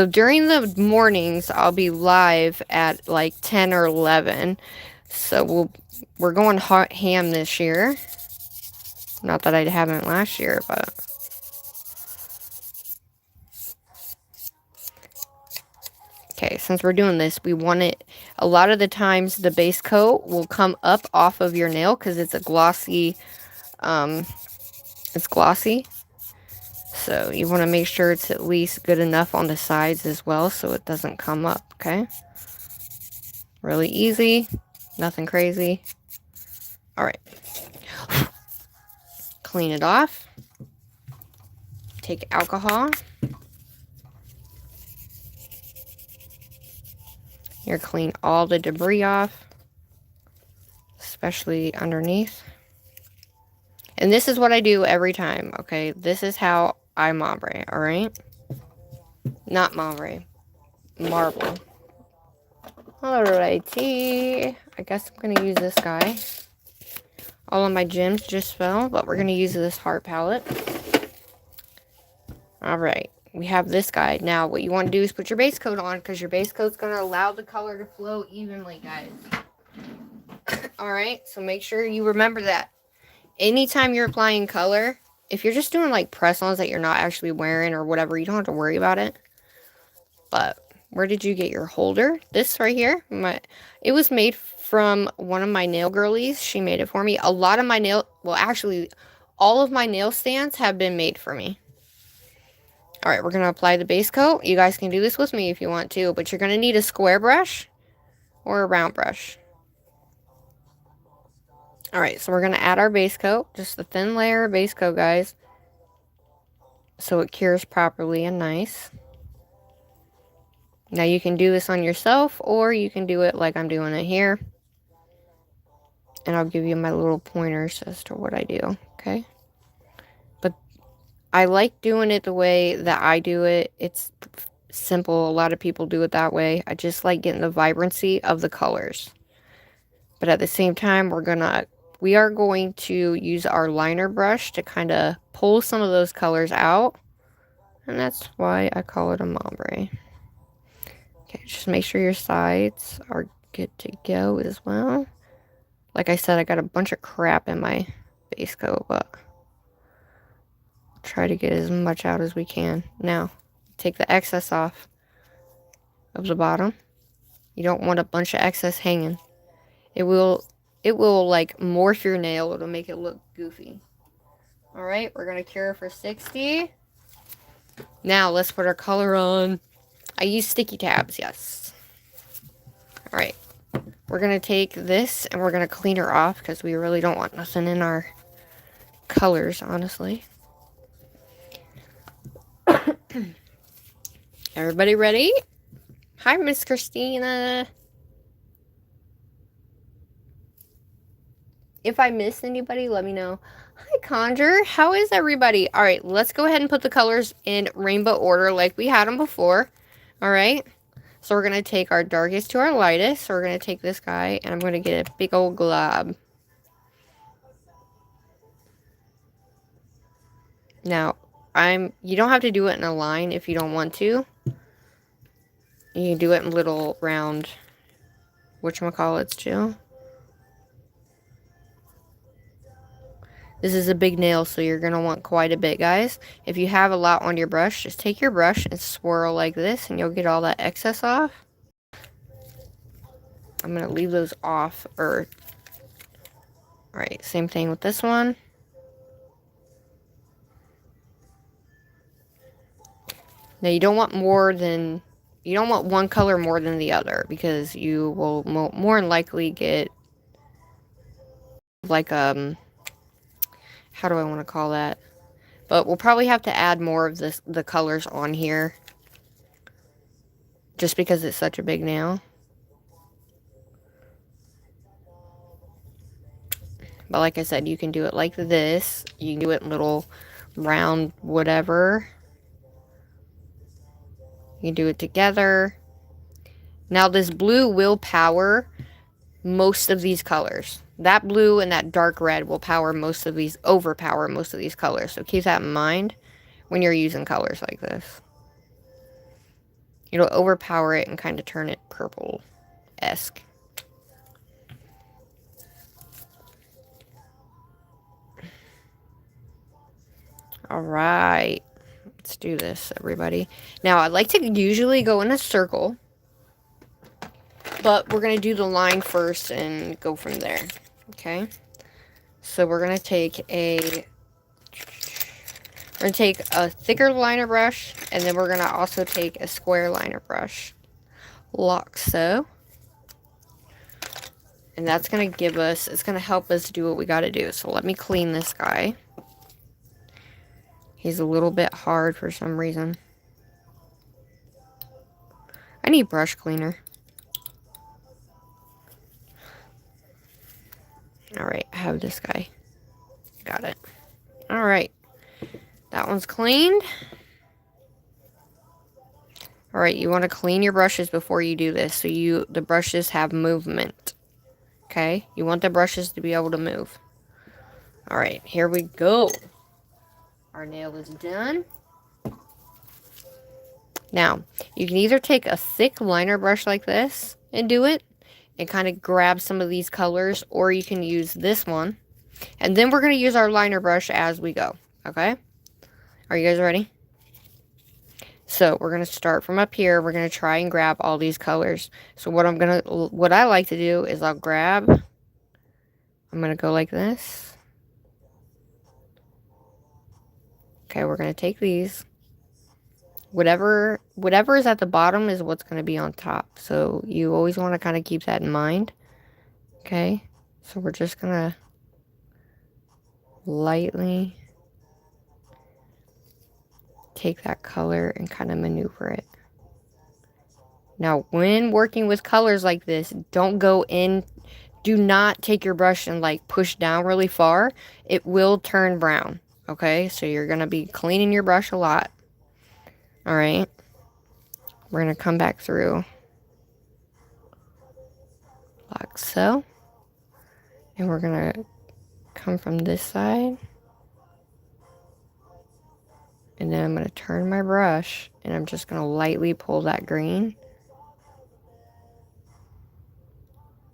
during the mornings, I'll be live at like 10 or 11. So we're going hot ham this year. Not that I haven't last year, but... Okay, since we're doing this, we want it... A lot of the times, the base coat will come up off of your nail because it's a glossy... it's glossy. So you want to make sure it's at least good enough on the sides as well so it doesn't come up, okay? Really easy. Nothing crazy. Alright. Clean it off. Take alcohol. Here, clean all the debris off. Especially underneath. And this is what I do every time, okay? This is how I ombre, alright? Not ombre. Marble. Alrighty. I guess I'm going to use this guy. All of my gems just fell, but we're going to use this heart palette. Alright. We have this guy. Now, what you want to do is put your base coat on, because your base coat's going to allow the color to flow evenly, guys. Alright? So make sure you remember that. Anytime you're applying color, if you're just doing like press-ons that you're not actually wearing or whatever, you don't have to worry about it. But Where did you get your holder? This right here. It was made from one of my nail girlies. She made it for me. A lot of my well, actually, all of my nail stands have been made for me. All right, we're going to apply the base coat. You guys can do this with me if you want to, but you're going to need a square brush or a round brush. All right, so we're going to add our base coat, just a thin layer of base coat, guys, so it cures properly and nice. Now you can do this on yourself, or you can do it like I'm doing it here. And I'll give you my little pointers as to what I do, okay? But I like doing it the way that I do it. It's simple. A lot of people do it that way. I just like getting the vibrancy of the colors. But at the same time, we are going to use our liner brush to kind of pull some of those colors out. And that's why I call it a ombre. Okay, just make sure your sides are good to go as well. Like I said, I got a bunch of crap in my base coat, but I'll try to get as much out as we can. Now, take the excess off of the bottom. You don't want a bunch of excess hanging. It will like morph your nail. It'll make it look goofy. Alright, we're going to cure for 60. Now, let's put our color on. I use sticky tabs, yes. Alright, we're going to take this and we're going to clean her off because we really don't want nothing in our colors, honestly. Everybody ready? Hi, Miss Christina. If I missed anybody, let me know. Hi, Conjure. How is everybody? All right, let's go ahead and put the colors in rainbow order like we had them before. All right. So we're going to take our darkest to our lightest. So we're going to take this guy, and I'm going to get a big old glob. Now, you don't have to do it in a line if you don't want to. You can do it in little round, whatchamacallits too. This is a big nail, so you're going to want quite a bit, guys. If you have a lot on your brush, just take your brush and swirl like this, and you'll get all that excess off. I'm going to leave those off. Alright, same thing with this one. Now, you don't want one color more than the other, because you will more than likely get, like, how do I want to call that? But we'll probably have to add more of the colors on here. Just because it's such a big nail. But like I said, you can do it like this. You can do it in little round whatever. You can do it together. Now this blue will power most of these colors. That blue and that dark red will overpower most of these colors. So keep that in mind when you're using colors like this. It'll overpower it and kind of turn it purple-esque. Alright. Let's do this, everybody. Now, I like to usually go in a circle. But we're going to do the line first and go from there. Okay? So we're going to take a thicker liner brush, and then we're going to also take a square liner brush. Like so. And that's going to it's going to help us do what we got to do. So let me clean this guy. He's a little bit hard for some reason. I need brush cleaner. Alright, I have this guy. Got it. Alright. That one's cleaned. Alright, you want to clean your brushes before you do this, so the brushes have movement. Okay? You want the brushes to be able to move. Alright, here we go. Our nail is done. Now, you can either take a thick liner brush like this and do it, and kind of grab some of these colors, or you can use this one. And then we're going to use our liner brush as we go. Okay? Are you guys ready? So we're going to start from up here. We're going to try and grab all these colors. So what I like to do is I'm going to go like this. Okay, we're going to take these. Whatever is at the bottom is what's going to be on top. So you always want to kind of keep that in mind. Okay, so we're just going to lightly take that color and kind of maneuver it. Now, when working with colors like this, don't go in, do not take your brush and like push down really far. It will turn brown, okay? So you're going to be cleaning your brush a lot. All right. We're going to come back through like so. And we're going to come from this side. And then I'm going to turn my brush and I'm just going to lightly pull that green.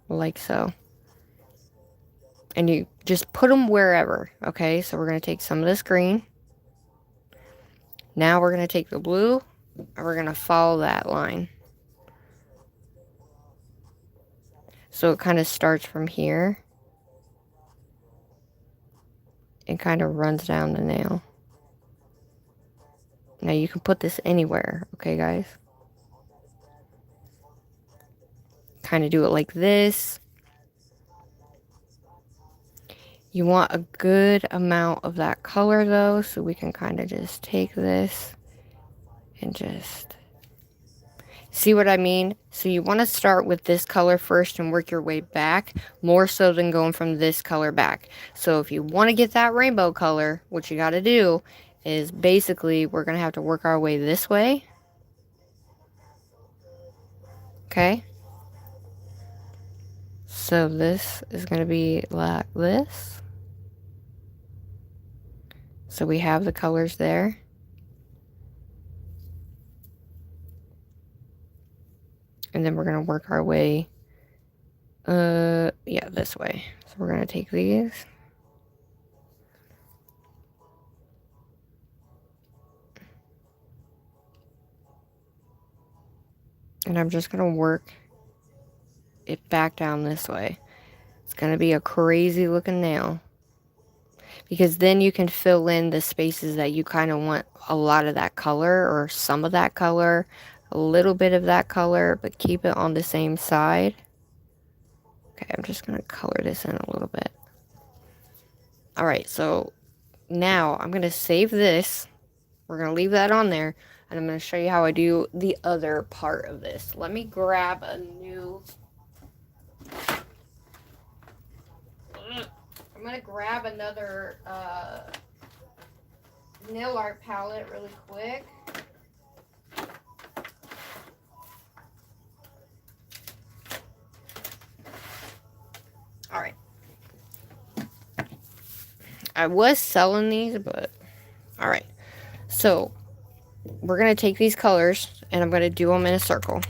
Like so. And you just put them wherever, okay? So we're going to take some of this green. Now we're going to take the blue and we're going to follow that line. So it kind of starts from here and kind of runs down the nail. Now you can put this anywhere, okay guys? Kind of do it like this. You want a good amount of that color though, so we can kind of just take this and just see what I mean? So you want to start with this color first and work your way back, more so than going from this color back. So if you want to get that rainbow color, what you got to do is basically we're going to have to work our way this way. Okay? So this is going to be like this. So we have the colors there. And then we're going to work our way, yeah, this way. So we're going to take these. And I'm just going to work it back down this way. It's going to be a crazy looking nail. Because then you can fill in the spaces that you kind of want a lot of that color or some of that color, a little bit of that color, but keep it on the same side. Okay, I'm just going to color this in a little bit. Alright, so now I'm going to save this. We're going to leave that on there. And I'm going to show you how I do the other part of this. Let me grab a new... I'm going to grab another nail art palette really quick. Alright. I was selling these, but... Alright. So, we're going to take these colors, and I'm going to do them in a circle.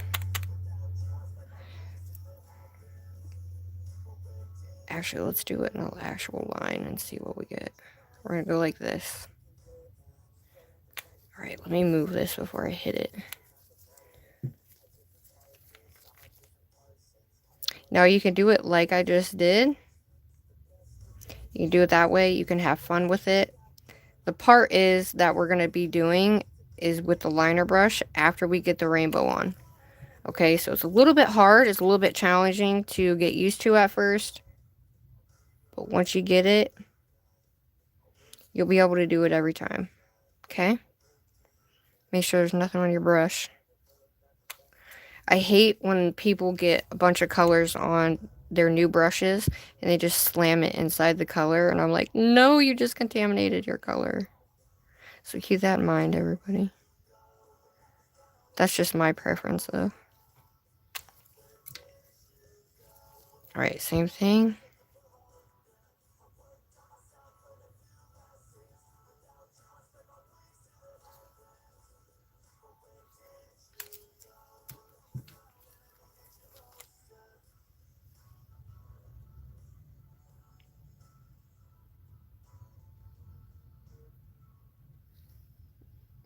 Actually, let's do it in an actual line and see what we get. We're going to go like this. Alright, let me move this before I hit it. Now, you can do it like I just did. You can do it that way. You can have fun with it. The part is that we're going to be doing is with the liner brush after we get the rainbow on. Okay, so it's a little bit hard. It's a little bit challenging to get used to at first. But once you get it, you'll be able to do it every time. Okay? Make sure there's nothing on your brush. I hate when people get a bunch of colors on their new brushes and they just slam it inside the color. And I'm like, no, you just contaminated your color. So keep that in mind, everybody. That's just my preference, though. Alright, same thing.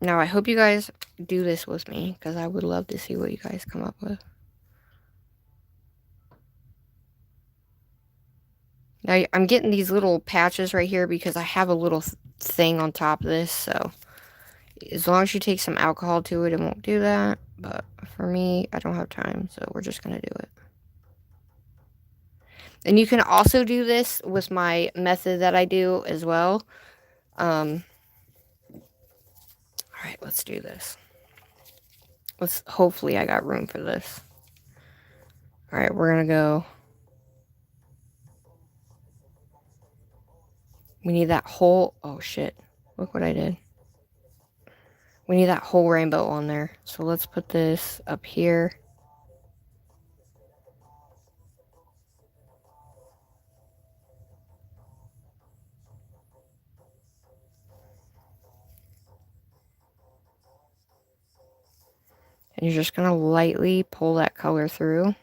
Now, I hope you guys do this with me, because I would love to see what you guys come up with. Now, I'm getting these little patches right here because I have a little thing on top of this, so as long as you take some alcohol to it, it won't do that. But for me, I don't have time, so we're just going to do it. And you can also do this with my method that I do as well. Alright, let's do this. Hopefully I got room for this. Alright, we're going to go. We need that whole, oh shit, look what I did. We need that whole rainbow on there. So let's put this up here. And you're just going to lightly pull that color through.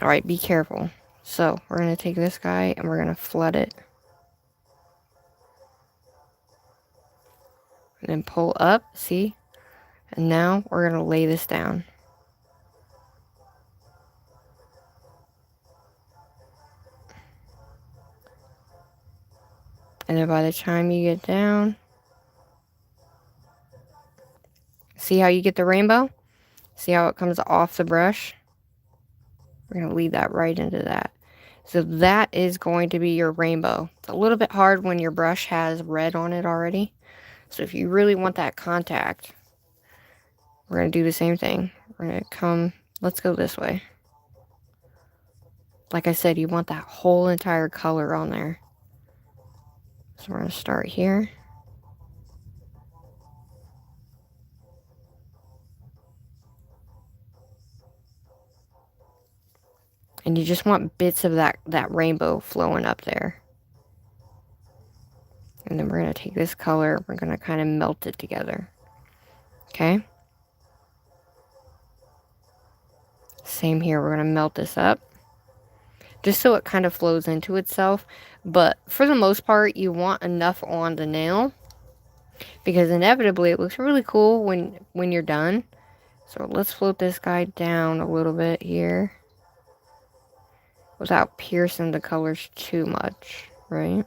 Alright, be careful. So, we're going to take this guy and we're going to flood it. And then pull up, see? And now we're going to lay this down. And then by the time you get down, see how you get the rainbow? See how it comes off the brush? We're going to lead that right into that. So that is going to be your rainbow. It's a little bit hard when your brush has red on it already. So if you really want that contact, we're going to do the same thing. We're going to come, let's go this way. Like I said, you want that whole entire color on there. So we're going to start here. And you just want bits of that rainbow flowing up there. And then we're going to take this color, we're going to kind of melt it together. Okay? Same here, we're going to melt this up. Just so it kind of flows into itself. But for the most part, you want enough on the nail. Because inevitably, it looks really cool when you're done. So let's float this guy down a little bit here. Without piercing the colors too much, right?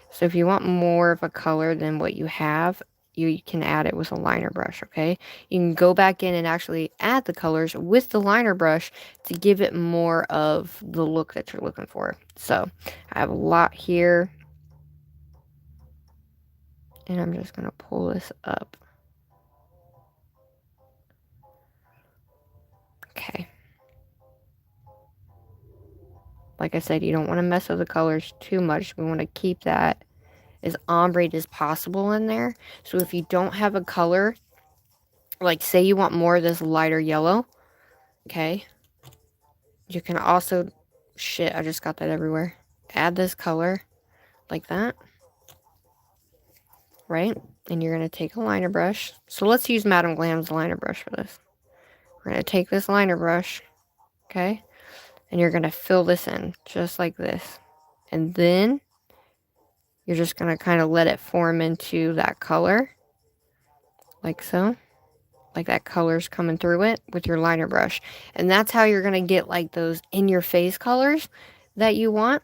So if you want more of a color than what you have, you can add it with a liner brush, okay? You can go back in and actually add the colors with the liner brush to give it more of the look that you're looking for. So I have a lot here. And I'm just going to pull this up. Okay. Like I said, you don't want to mess with the colors too much. We want to keep that as ombre as possible in there. So if you don't have a color, like say you want more of this lighter yellow, okay, you can also, shit, I just got that everywhere. Add this color like that, right? And you're going to take a liner brush. So let's use Madam Glam's liner brush for this. We're going to take this liner brush, okay, and you're going to fill this in just like this. And then you're just going to kind of let it form into that color, like so. Like that color's coming through it with your liner brush. And that's how you're going to get like those in-your-face colors that you want.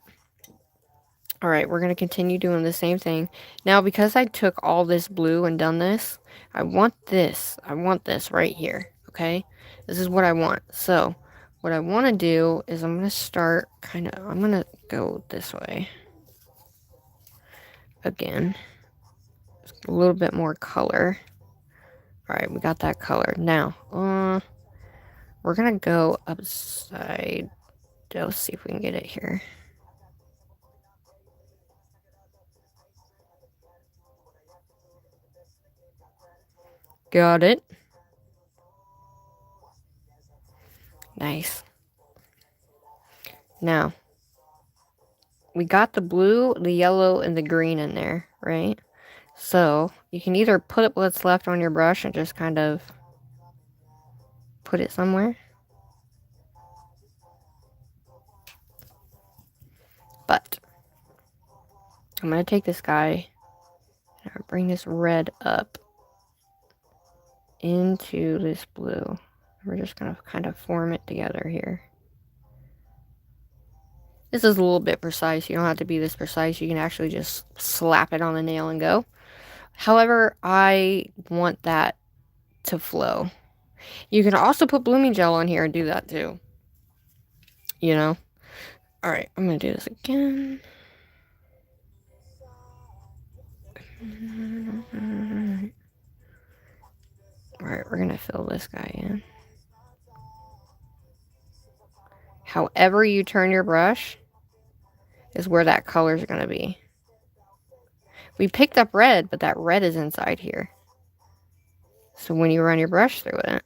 Alright, we're going to continue doing the same thing. Now, because I took all this blue and done this, I want this. I want this right here, okay? This is what I want. So, what I want to do is I'm going to start I'm going to go this way. Again, just a little bit more color. Alright, we got that color. Now, we're gonna go upside. Let's see if we can get it here. Got it. Nice. Now, we got the blue, the yellow, and the green in there, right? So, you can either put what's left on your brush and just kind of put it somewhere. But I'm going to take this guy and I'll bring this red up into this blue. We're just going to kind of form it together here. This is a little bit precise. You don't have to be this precise. You can actually just slap it on the nail and go. However, I want that to flow. You can also put blooming gel on here and do that too. You know? Alright, I'm going to do this again. Alright, we're going to fill this guy in. However you turn your brush is where that color is going to be. We picked up red, but that red is inside here. So when you run your brush through it,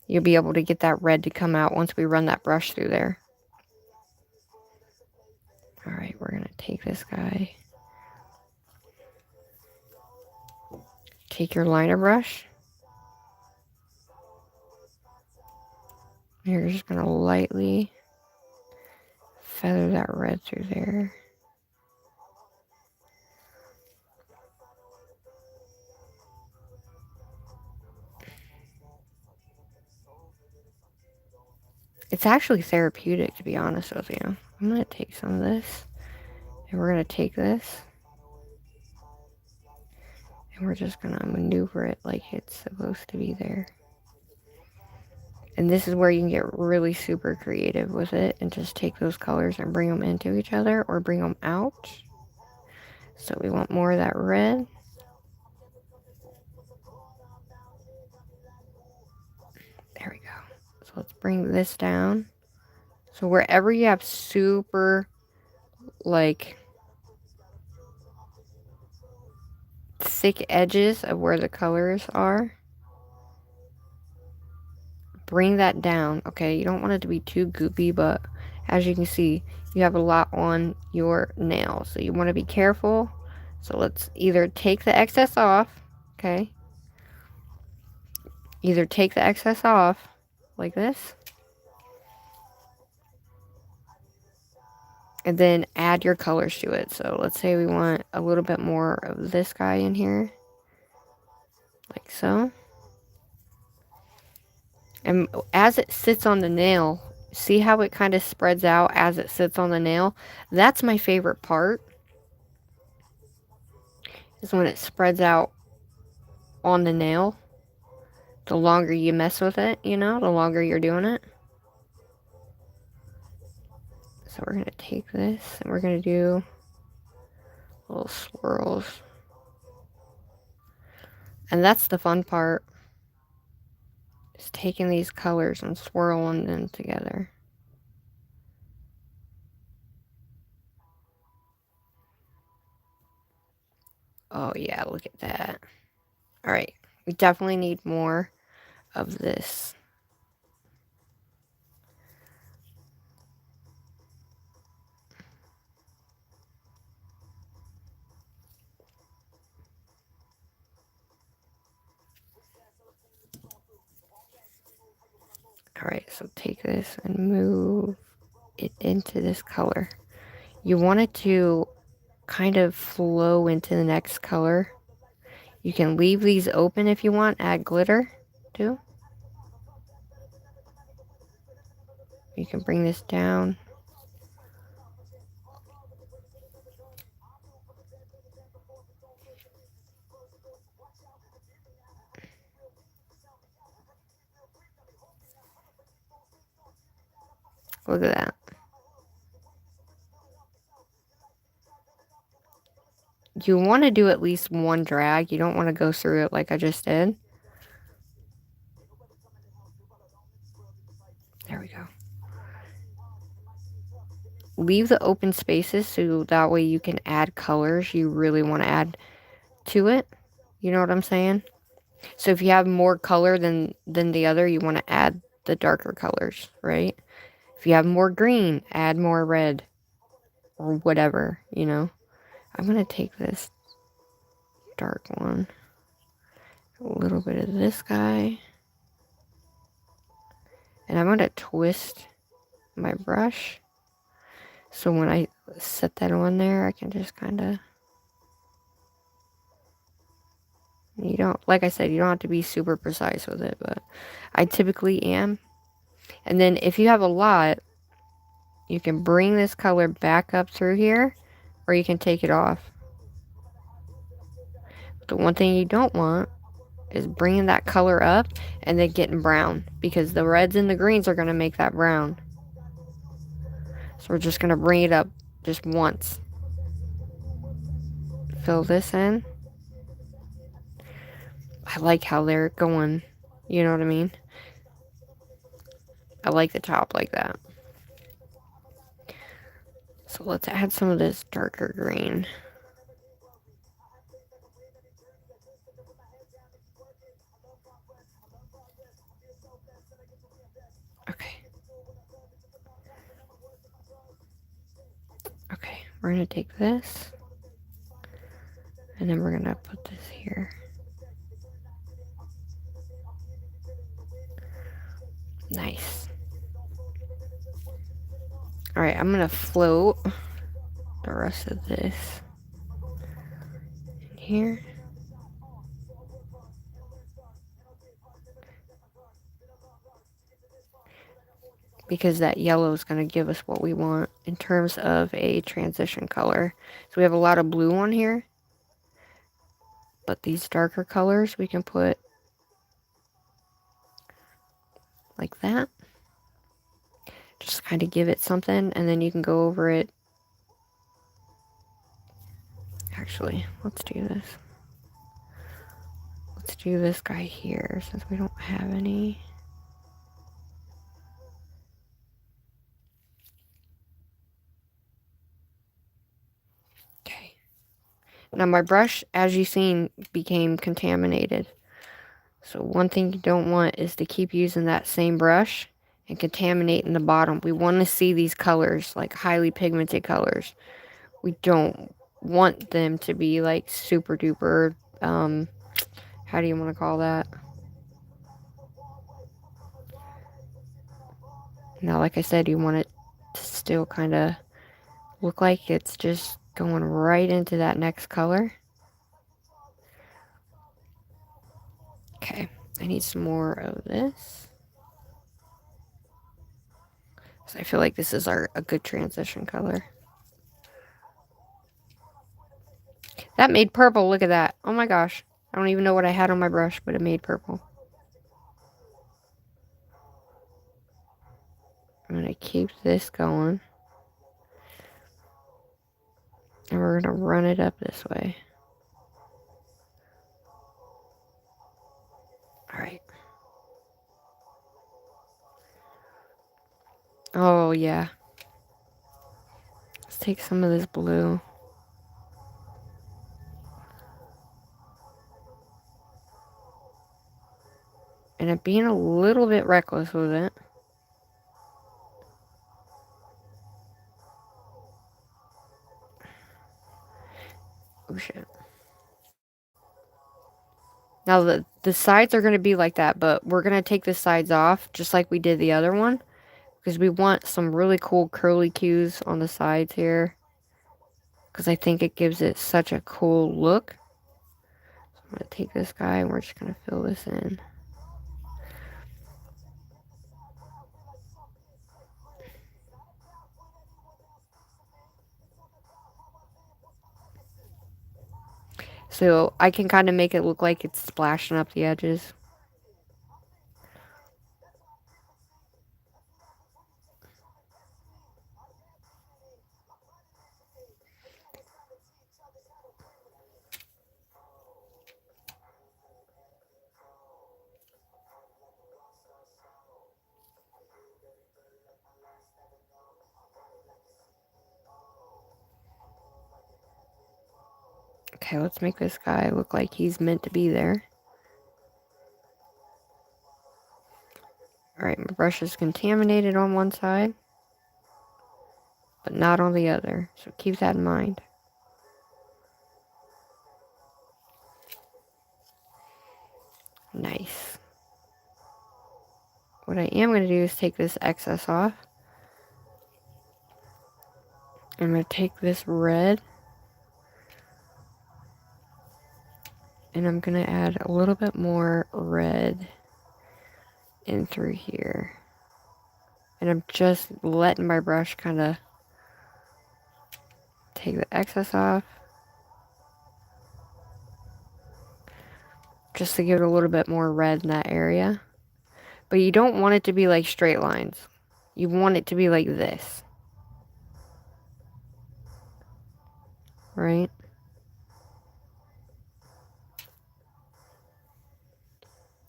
you'll be able to get that red to come out once we run that brush through there. Alright, we're going to take this guy. Take your liner brush. You're just going to lightly feather that red through there. It's actually therapeutic, to be honest with you. I'm going to take some of this, and we're going to take this, and we're just going to maneuver it like it's supposed to be there. And this is where you can get really super creative with it and just take those colors and bring them into each other or bring them out. So we want more of that red. There we go. So let's bring this down. So wherever you have super, like, thick edges of where the colors are, bring that down. Okay, you don't want it to be too goopy, but as you can see, you have a lot on your nail, so you want to be careful. So let's either take the excess off. Okay, either take the excess off like this, and then add your colors to it. So let's say we want a little bit more of this guy in here, like so. And as it sits on the nail, see how it kind of spreads out as it sits on the nail? That's my favorite part, is when it spreads out on the nail. The longer you mess with it, you know, the longer you're doing it. So we're going to take this and we're going to do little swirls. And that's the fun part, is taking these colors and swirling them together. Oh yeah, look at that. Alright, we definitely need more of this. Alright, so take this and move it into this color. You want it to kind of flow into the next color. You can leave these open if you want, add glitter too. You can bring this down. Look at that. You want to do at least one drag. You don't want to go through it like I just did. There we go. Leave the open spaces so that way you can add colors you really want to add to it. You know what I'm saying? So if you have more color than the other, you want to add the darker colors, right? If you have more green, add more red or whatever, you know. I'm going to take this dark one, a little bit of this guy, and I'm going to twist my brush So when I set that on there, I can just kind of, you don't, like I said, you don't have to be super precise with it, but I typically am. And then if you have a lot, you can bring this color back up through here, or you can take it off. The one thing you don't want is bringing that color up and then getting brown, because the reds and the greens are going to make that brown. So we're just going to bring it up just once. Fill this in. I like how they're going, you know what I mean? I like the top like that. So let's add some of this darker green. Okay. Okay, we're going to take this, and then we're going to put this here. Nice. Alright, I'm going to float the rest of this in here. Because that yellow is going to give us what we want in terms of a transition color. So we have a lot of blue on here. But these darker colors we can put like that. Just kind of give it something, and then you can go over it. Actually, let's do this. Let's do this guy here, since we don't have any. Okay. Now my brush, as you've seen, became contaminated. So one thing you don't want is to keep using that same brush and contaminating the bottom. We want to see these colors, like highly pigmented colors. We don't want them to be like super duper, how do you want to call that? Now, like I said, you want it to still kind of look like it's just going right into that next color. Okay, I need some more of this. So I feel like this is a good transition color. That made purple, look at that. Oh my gosh. I don't even know what I had on my brush, but it made purple. I'm going to keep this going. And we're going to run it up this way. Alright. Oh, yeah. Let's take some of this blue. And I'm being a little bit reckless with it. Oh, shit. Now, the sides are going to be like that, but we're going to take the sides off, just like we did the other one. Because we want some really cool curly cues on the sides here. Because I think it gives it such a cool look. So I'm going to take this guy and we're just going to fill this in. So I can kind of make it look like it's splashing up the edges. Okay, let's make this guy look like he's meant to be there. Alright, my brush is contaminated on one side, but not on the other. So keep that in mind. Nice. What I am going to do is take this excess off. I'm going to take this red and I'm going to add a little bit more red in through here. And I'm just letting my brush kind of take the excess off. Just to give it a little bit more red in that area. But you don't want it to be like straight lines. You want it to be like this. Right?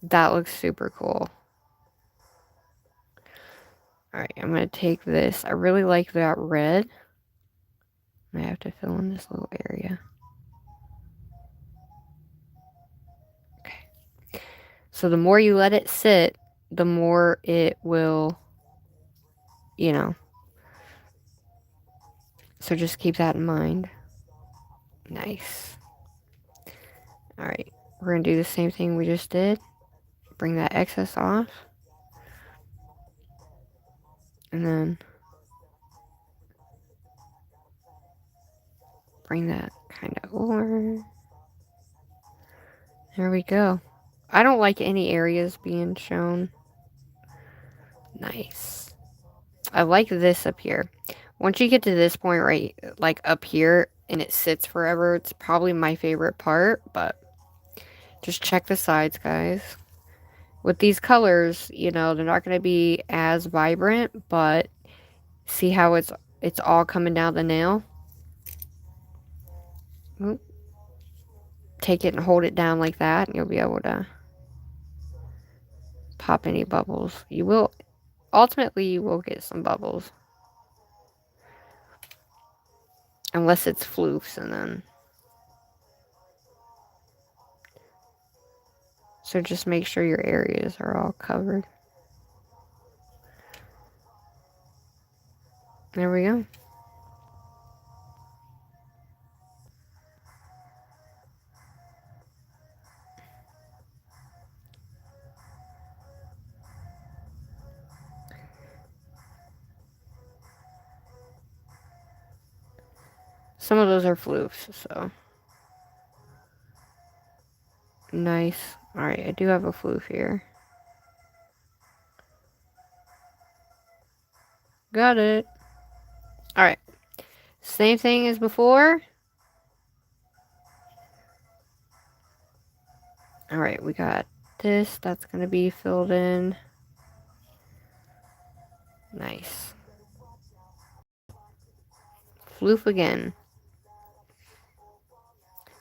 That looks super cool. Alright, I'm going to take this. I really like that red. I have to fill in this little area. Okay. So the more you let it sit, the more it will, you know. So just keep that in mind. Nice. Alright, we're going to do the same thing we just did. Bring that excess off. And then bring that kind of over. There we go. I don't like any areas being shown. Nice. I like this up here. Once you get to this point right, like up here, and it sits forever, it's probably my favorite part, but just check the sides, guys. With these colors, you know, they're not going to be as vibrant, but see how it's all coming down the nail? Oop. Take it and hold it down like that, and you'll be able to pop any bubbles. You will, ultimately, you will get some bubbles. Unless it's flukes, and then. So just make sure your areas are all covered. There we go. Some of those are flukes, so. Nice. Alright, I do have a fluke here. Got it. Alright. Same thing as before. Alright, we got this. That's going to be filled in. Nice. Floof again.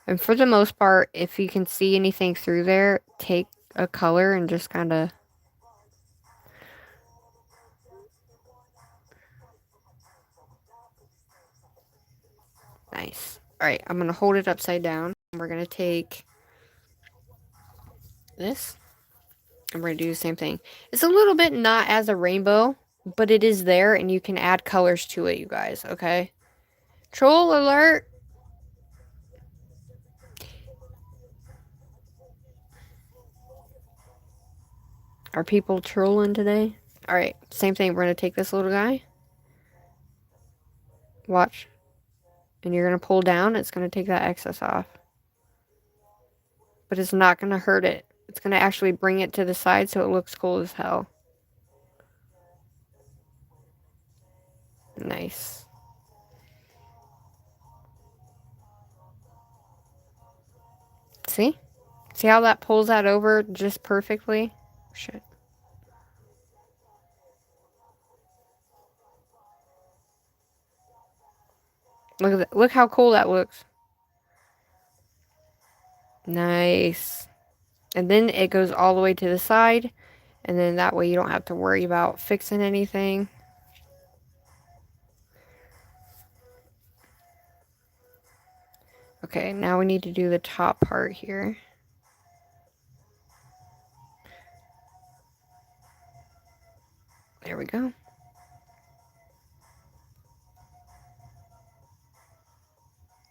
And for the most part, if you can see anything through there, take a color and just kind of... Nice. Alright, I'm going to hold it upside down. We're going to take this. And we're going to do the same thing. It's a little bit not as a rainbow, but it is there, and you can add colors to it, you guys, okay? Troll alert! Are people trolling today? Alright, same thing. We're going to take this little guy. Watch. And you're going to pull down. It's going to take that excess off. But it's not going to hurt it. It's going to actually bring it to the side so it looks cool as hell. Nice. See? See how that pulls that over just perfectly? Shit. Look at that. Look how cool that looks. Nice. And then it goes all the way to the side. And then that way you don't have to worry about fixing anything. Okay, now we need to do the top part here. There we go.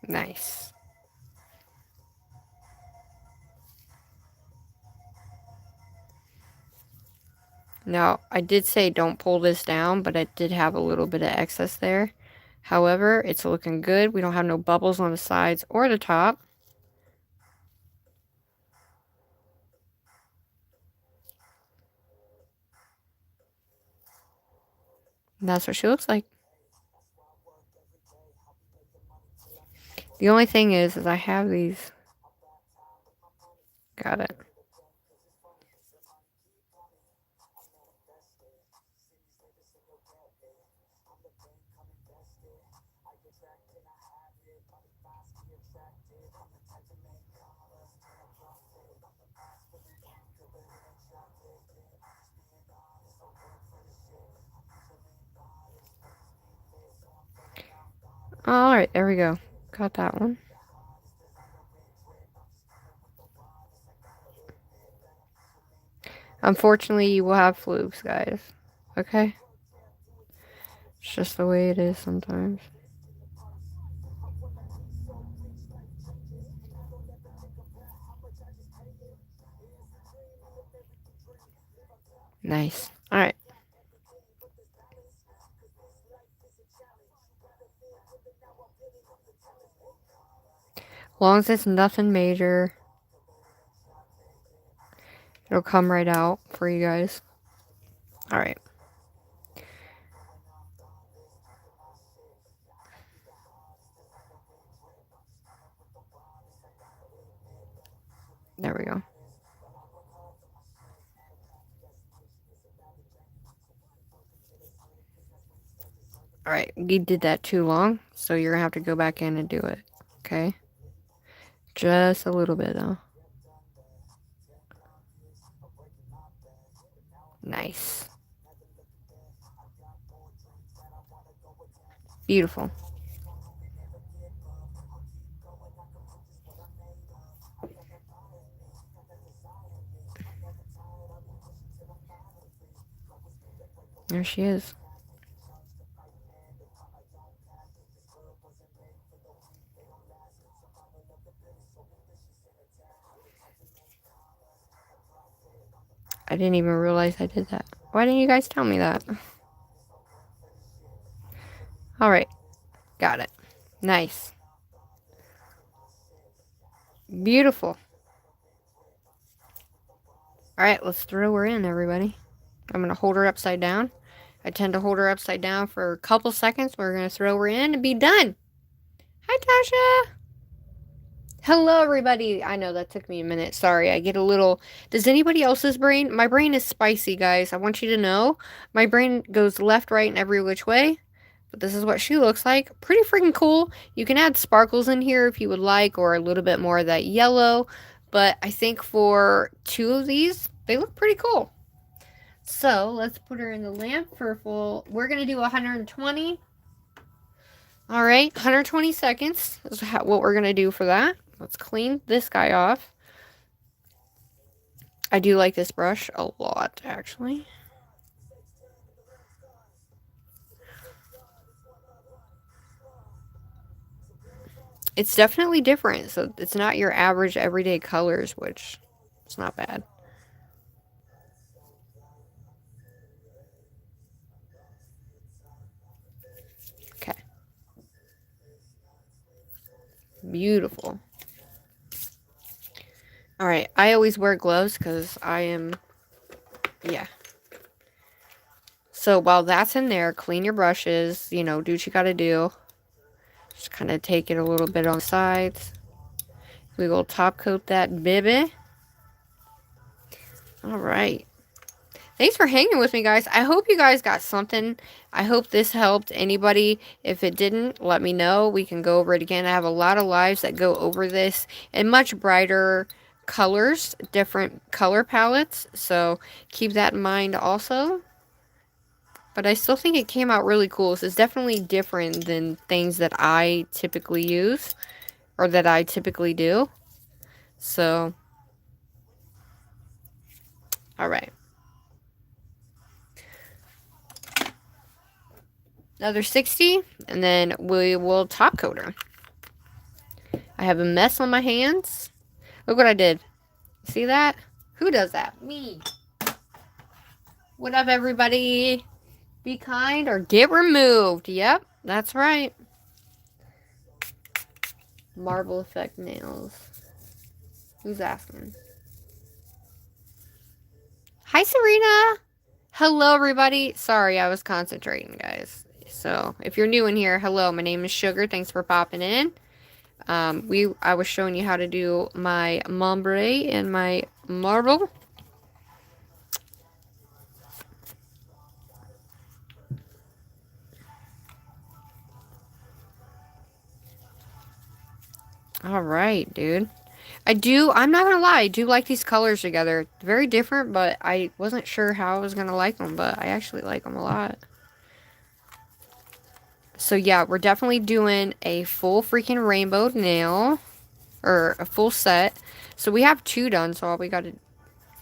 Nice. Now, I did say don't pull this down, but I did have a little bit of excess there. However, it's looking good. We don't have no bubbles on the sides or the top. And that's what she looks like. The only thing is I have these. Got it. Alright, there we go. Got that one. Unfortunately, you will have flukes, guys. Okay? It's just the way it is sometimes. Nice. Alright. As long as it's nothing major, it'll come right out for you guys. Alright. There we go. Alright, you did that too long, so you're gonna have to go back in and do it. Okay? Just a little bit, though. Nice. Beautiful. There she is. I didn't even realize I did that. Why didn't you guys tell me that? Alright. Got it. Nice. Beautiful. Alright, let's throw her in, everybody. I'm going to hold her upside down. I tend to hold her upside down for a couple seconds. We're going to throw her in and be done. Hi, Tasha. Hello, everybody. I know that took me a minute. Sorry, I get a little... Does anybody else's brain... My brain is spicy, guys. I want you to know. My brain goes left, right, and every which way. But this is what she looks like. Pretty freaking cool. You can add sparkles in here if you would like, or a little bit more of that yellow. But I think for 2 of these, they look pretty cool. So, let's put her in the lamp for a full... We're going to do 120. Alright, 120 seconds is what we're going to do for that. Let's clean this guy off. I do like this brush a lot, actually. It's definitely different, so it's not your average everyday colors, which is not bad. Okay. Beautiful. Alright, I always wear gloves because I am, yeah. So while that's in there, clean your brushes, you know, do what you gotta do. Just kind of take it a little bit on the sides. We will top coat that baby. Alright. Thanks for hanging with me, guys. I hope you guys got something. I hope this helped anybody. If it didn't, let me know. We can go over it again. I have a lot of lives that go over this in much brighter colors, different color palettes. So keep that in mind also. But I still think it came out really cool. So it's definitely different than things that I typically use or that I typically do. So, alright. Another 60, and then we will top coat her. I have a mess on my hands. Look what I did. See that? Who does that? Me. What up, everybody? Be kind or get removed. Yep, that's right. Marble effect nails. Who's asking? Hi, Serena. Hello, everybody. Sorry, I was concentrating, guys. So, if you're new in here, hello. My name is Sugar. Thanks for popping in. I was showing you how to do my ombre and my marble. All right, dude. I'm not gonna lie, I do like these colors together. Very different, but I wasn't sure how I was gonna like them, but I actually like them a lot. So yeah, we're definitely doing a full freaking rainbow nail, or a full set. So we have 2 done, so all we gotta,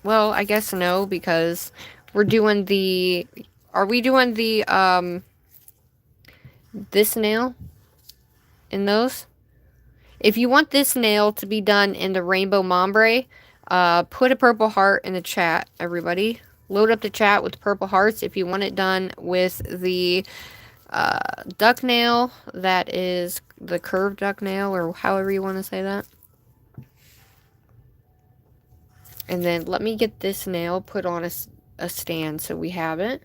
well, I guess no, because we're doing the, are we doing the, this nail in those? If you want this nail to be done in the rainbow ombre, put a purple heart in the chat, everybody. Load up the chat with purple hearts if you want it done with the duck nail, that is the curved duck nail, or however you want to say that. And then let me get this nail put on a stand so we have it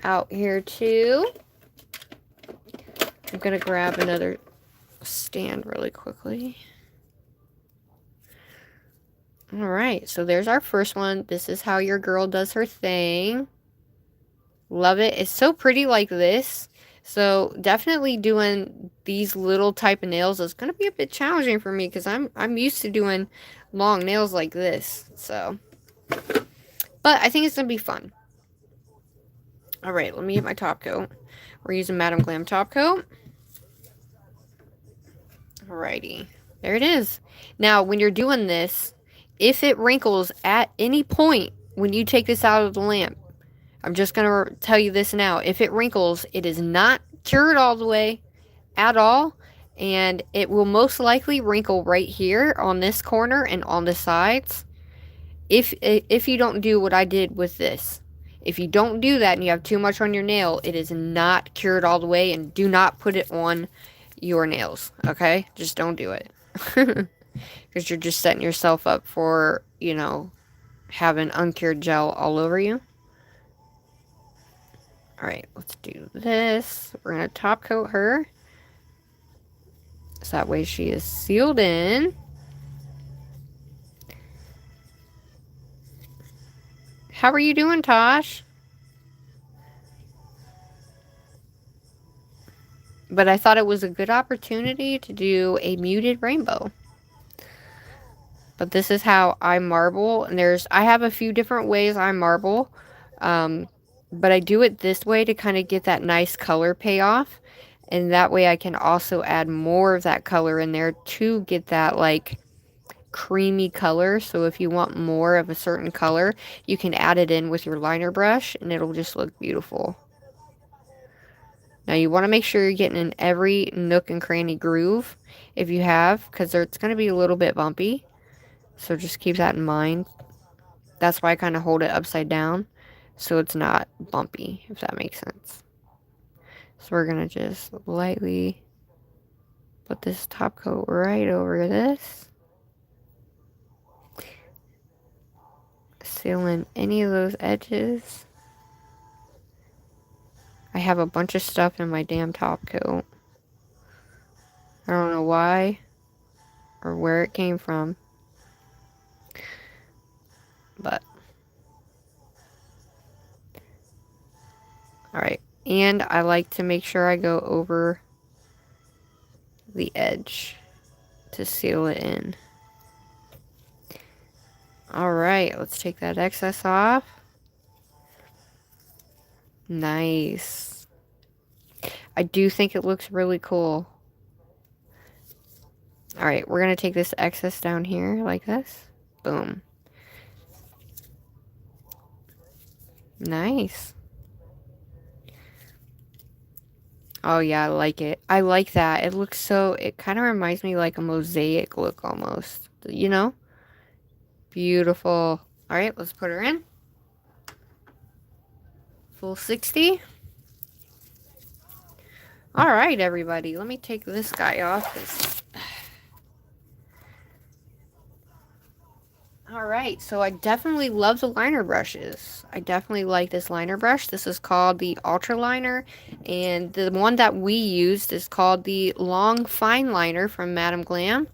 out here too. I'm going to grab another stand really quickly. Alright, so there's our first one. This is how your girl does her thing. Love it. It's so pretty like this. So definitely doing these little type of nails is going to be a bit challenging for me because I'm used to doing long nails like this. So, but I think it's going to be fun. Alright, let me get my top coat. We're using Madam Glam top coat. Alrighty. There it is. Now, when you're doing this, if it wrinkles at any point when you take this out of the lamp, I'm just going to tell you this now. If it wrinkles, it is not cured all the way at all. And it will most likely wrinkle right here on this corner and on the sides. If you don't do what I did with this. If you don't do that and you have too much on your nail, it is not cured all the way. And do not put it on your nails. Okay? Just don't do it. Because you're just setting yourself up for, you know, having uncured gel all over you. Alright, let's do this. We're going to top coat her. So that way she is sealed in. How are you doing, Tosh? But I thought it was a good opportunity to do a muted rainbow. But this is how I marble. And I have a few different ways I marble. But I do it this way to kind of get that nice color payoff. And that way I can also add more of that color in there to get that like creamy color. So if you want more of a certain color, you can add it in with your liner brush and it'll just look beautiful. Now you want to make sure you're getting in every nook and cranny groove if you have, because it's going to be a little bit bumpy. So just keep that in mind. That's why I kind of hold it upside down so it's not bumpy, if that makes sense. So we're going to just lightly put this top coat right over this. Seal in any of those edges. I have a bunch of stuff in my damn top coat. I don't know why or where it came from. But alright. And I like to make sure I go over the edge to seal it in. Alright, let's take that excess off. Nice. I do think it looks really cool. Alright, we're going to take this excess down here like this. Boom. Nice. Oh yeah, I like it. I like that. It looks so, it kind of reminds me like a mosaic look almost. You know? Beautiful. Alright, let's put her in. Full 60. Alright, everybody. Let me take this guy off. Alright, so I definitely love the liner brushes. I definitely like this liner brush. This is called the Ultra Liner. And the one that we used is called the Long Fine Liner from Madam Glam.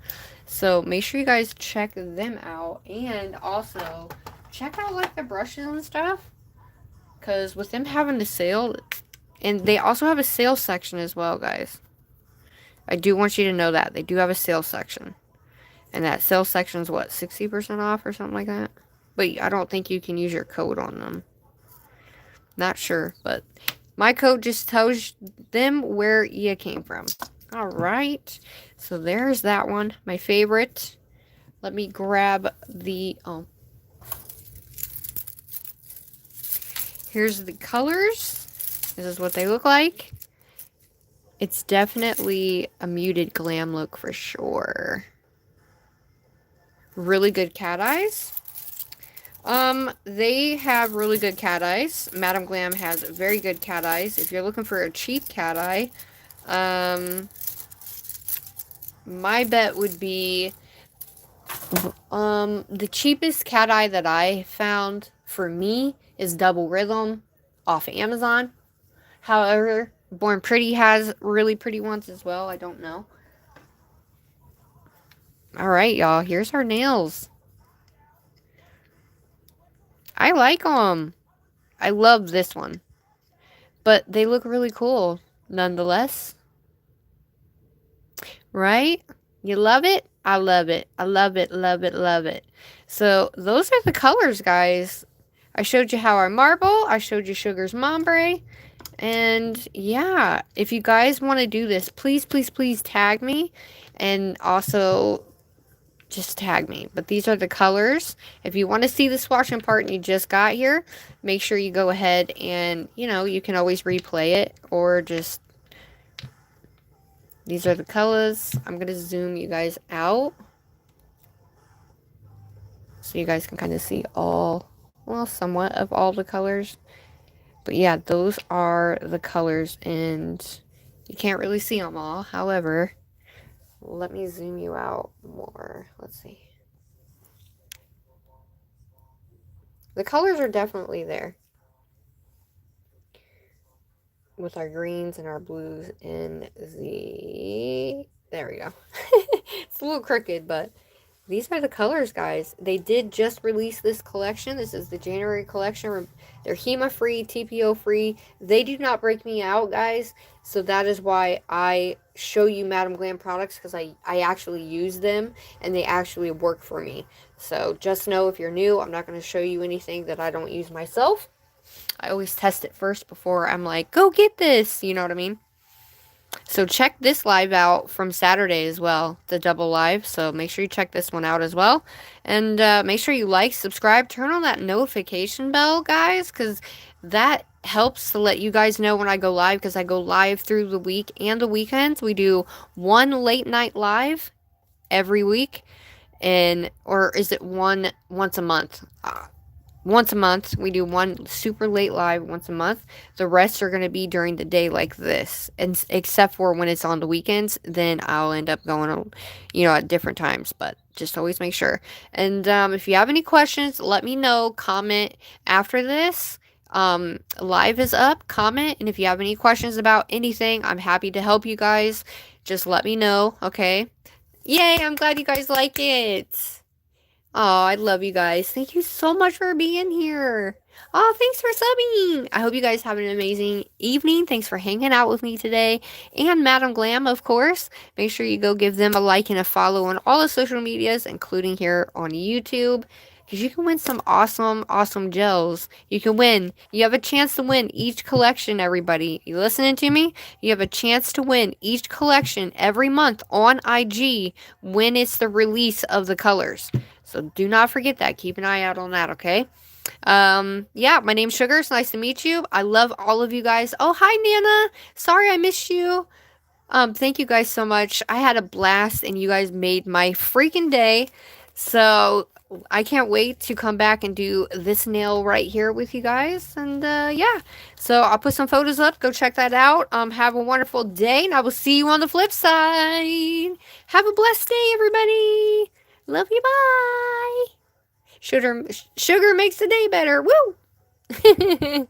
So make sure you guys check them out. And also, check out like the brushes and stuff. Because with them having the sale, and they also have a sales section as well, guys. I do want you to know that. They do have a sales section. And that sales section is what, 60% off or something like that? But I don't think you can use your code on them. Not sure, but my code just tells them where you came from. Alright, so there's that one. My favorite. Let me grab the... Here's the colors. This is what they look like. It's definitely a muted glam look for sure. Really good cat eyes. They have really good cat eyes. Madam Glam has very good cat eyes. If you're looking for a cheap cat eye, my bet would be, the cheapest cat eye that I found for me is Double Rhythm off Amazon. However, Born Pretty has really pretty ones as well. I don't know. Alright, y'all. Here's our nails. I like them. I love this one. But they look really cool nonetheless. Right? You love it? I love it. I love it, love it, love it. So those are the colors, guys. I showed you how I marble. I showed you Sugar's ombre. And yeah, if you guys want to do this, please, please, please tag me. And also just tag me. But these are the colors. If you want to see the swatching part and you just got here, make sure you go ahead and, you know, you can always replay it or just... These are the colors. I'm going to zoom you guys out so you guys can kind of see all, well, somewhat of all the colors. But yeah, those are the colors and you can't really see them all. However, let me zoom you out more. Let's see. The colors are definitely there. With our greens and our blues and the... There we go. It's a little crooked, but these are the colors, guys. They did just release this collection. This is the January collection. They're HEMA-free, TPO-free. They do not break me out, guys. So that is why I show you Madam Glam products, because I actually use them, and they actually work for me. So just know, if you're new, I'm not going to show you anything that I don't use myself. I always test it first before I'm like, go get this. You know what I mean? So check this live out from Saturday as well, the double live. So make sure you check this one out as well. And make sure you like, subscribe, turn on that notification bell, guys, because that helps to let you guys know when I go live, because I go live through the week and the weekends. We do one late night live every week. Or is it once a month? Once a month. We do one super late live once a month. The rest are going to be during the day like this. And except for when it's on the weekends, then I'll end up going, you know, at different times. But just always make sure. And if you have any questions, let me know. Comment after this. Live is up. Comment. And if you have any questions about anything, I'm happy to help you guys. Just let me know. Okay. Yay. I'm glad you guys like it. Oh, I love you guys. Thank you so much for being here. Oh, thanks for subbing. I hope you guys have an amazing evening. Thanks for hanging out with me today. And Madam Glam, of course. Make sure you go give them a like and a follow on all the social medias, including here on YouTube. Because you can win some awesome, awesome gels. You can win. You have a chance to win each collection, everybody. You listening to me? You have a chance to win each collection every month on IG when it's the release of the colors. So do not forget that. Keep an eye out on that, okay? Yeah, my name's Sugar. It's nice to meet you. I love all of you guys. Oh, hi, Nana. Sorry I missed you. Thank you guys so much. I had a blast, and you guys made my freaking day. So I can't wait to come back and do this nail right here with you guys. And yeah, so I'll put some photos up. Go check that out. Have a wonderful day, and I will see you on the flip side. Have a blessed day, everybody. Love you. Bye. Sugar makes the day better. Woo!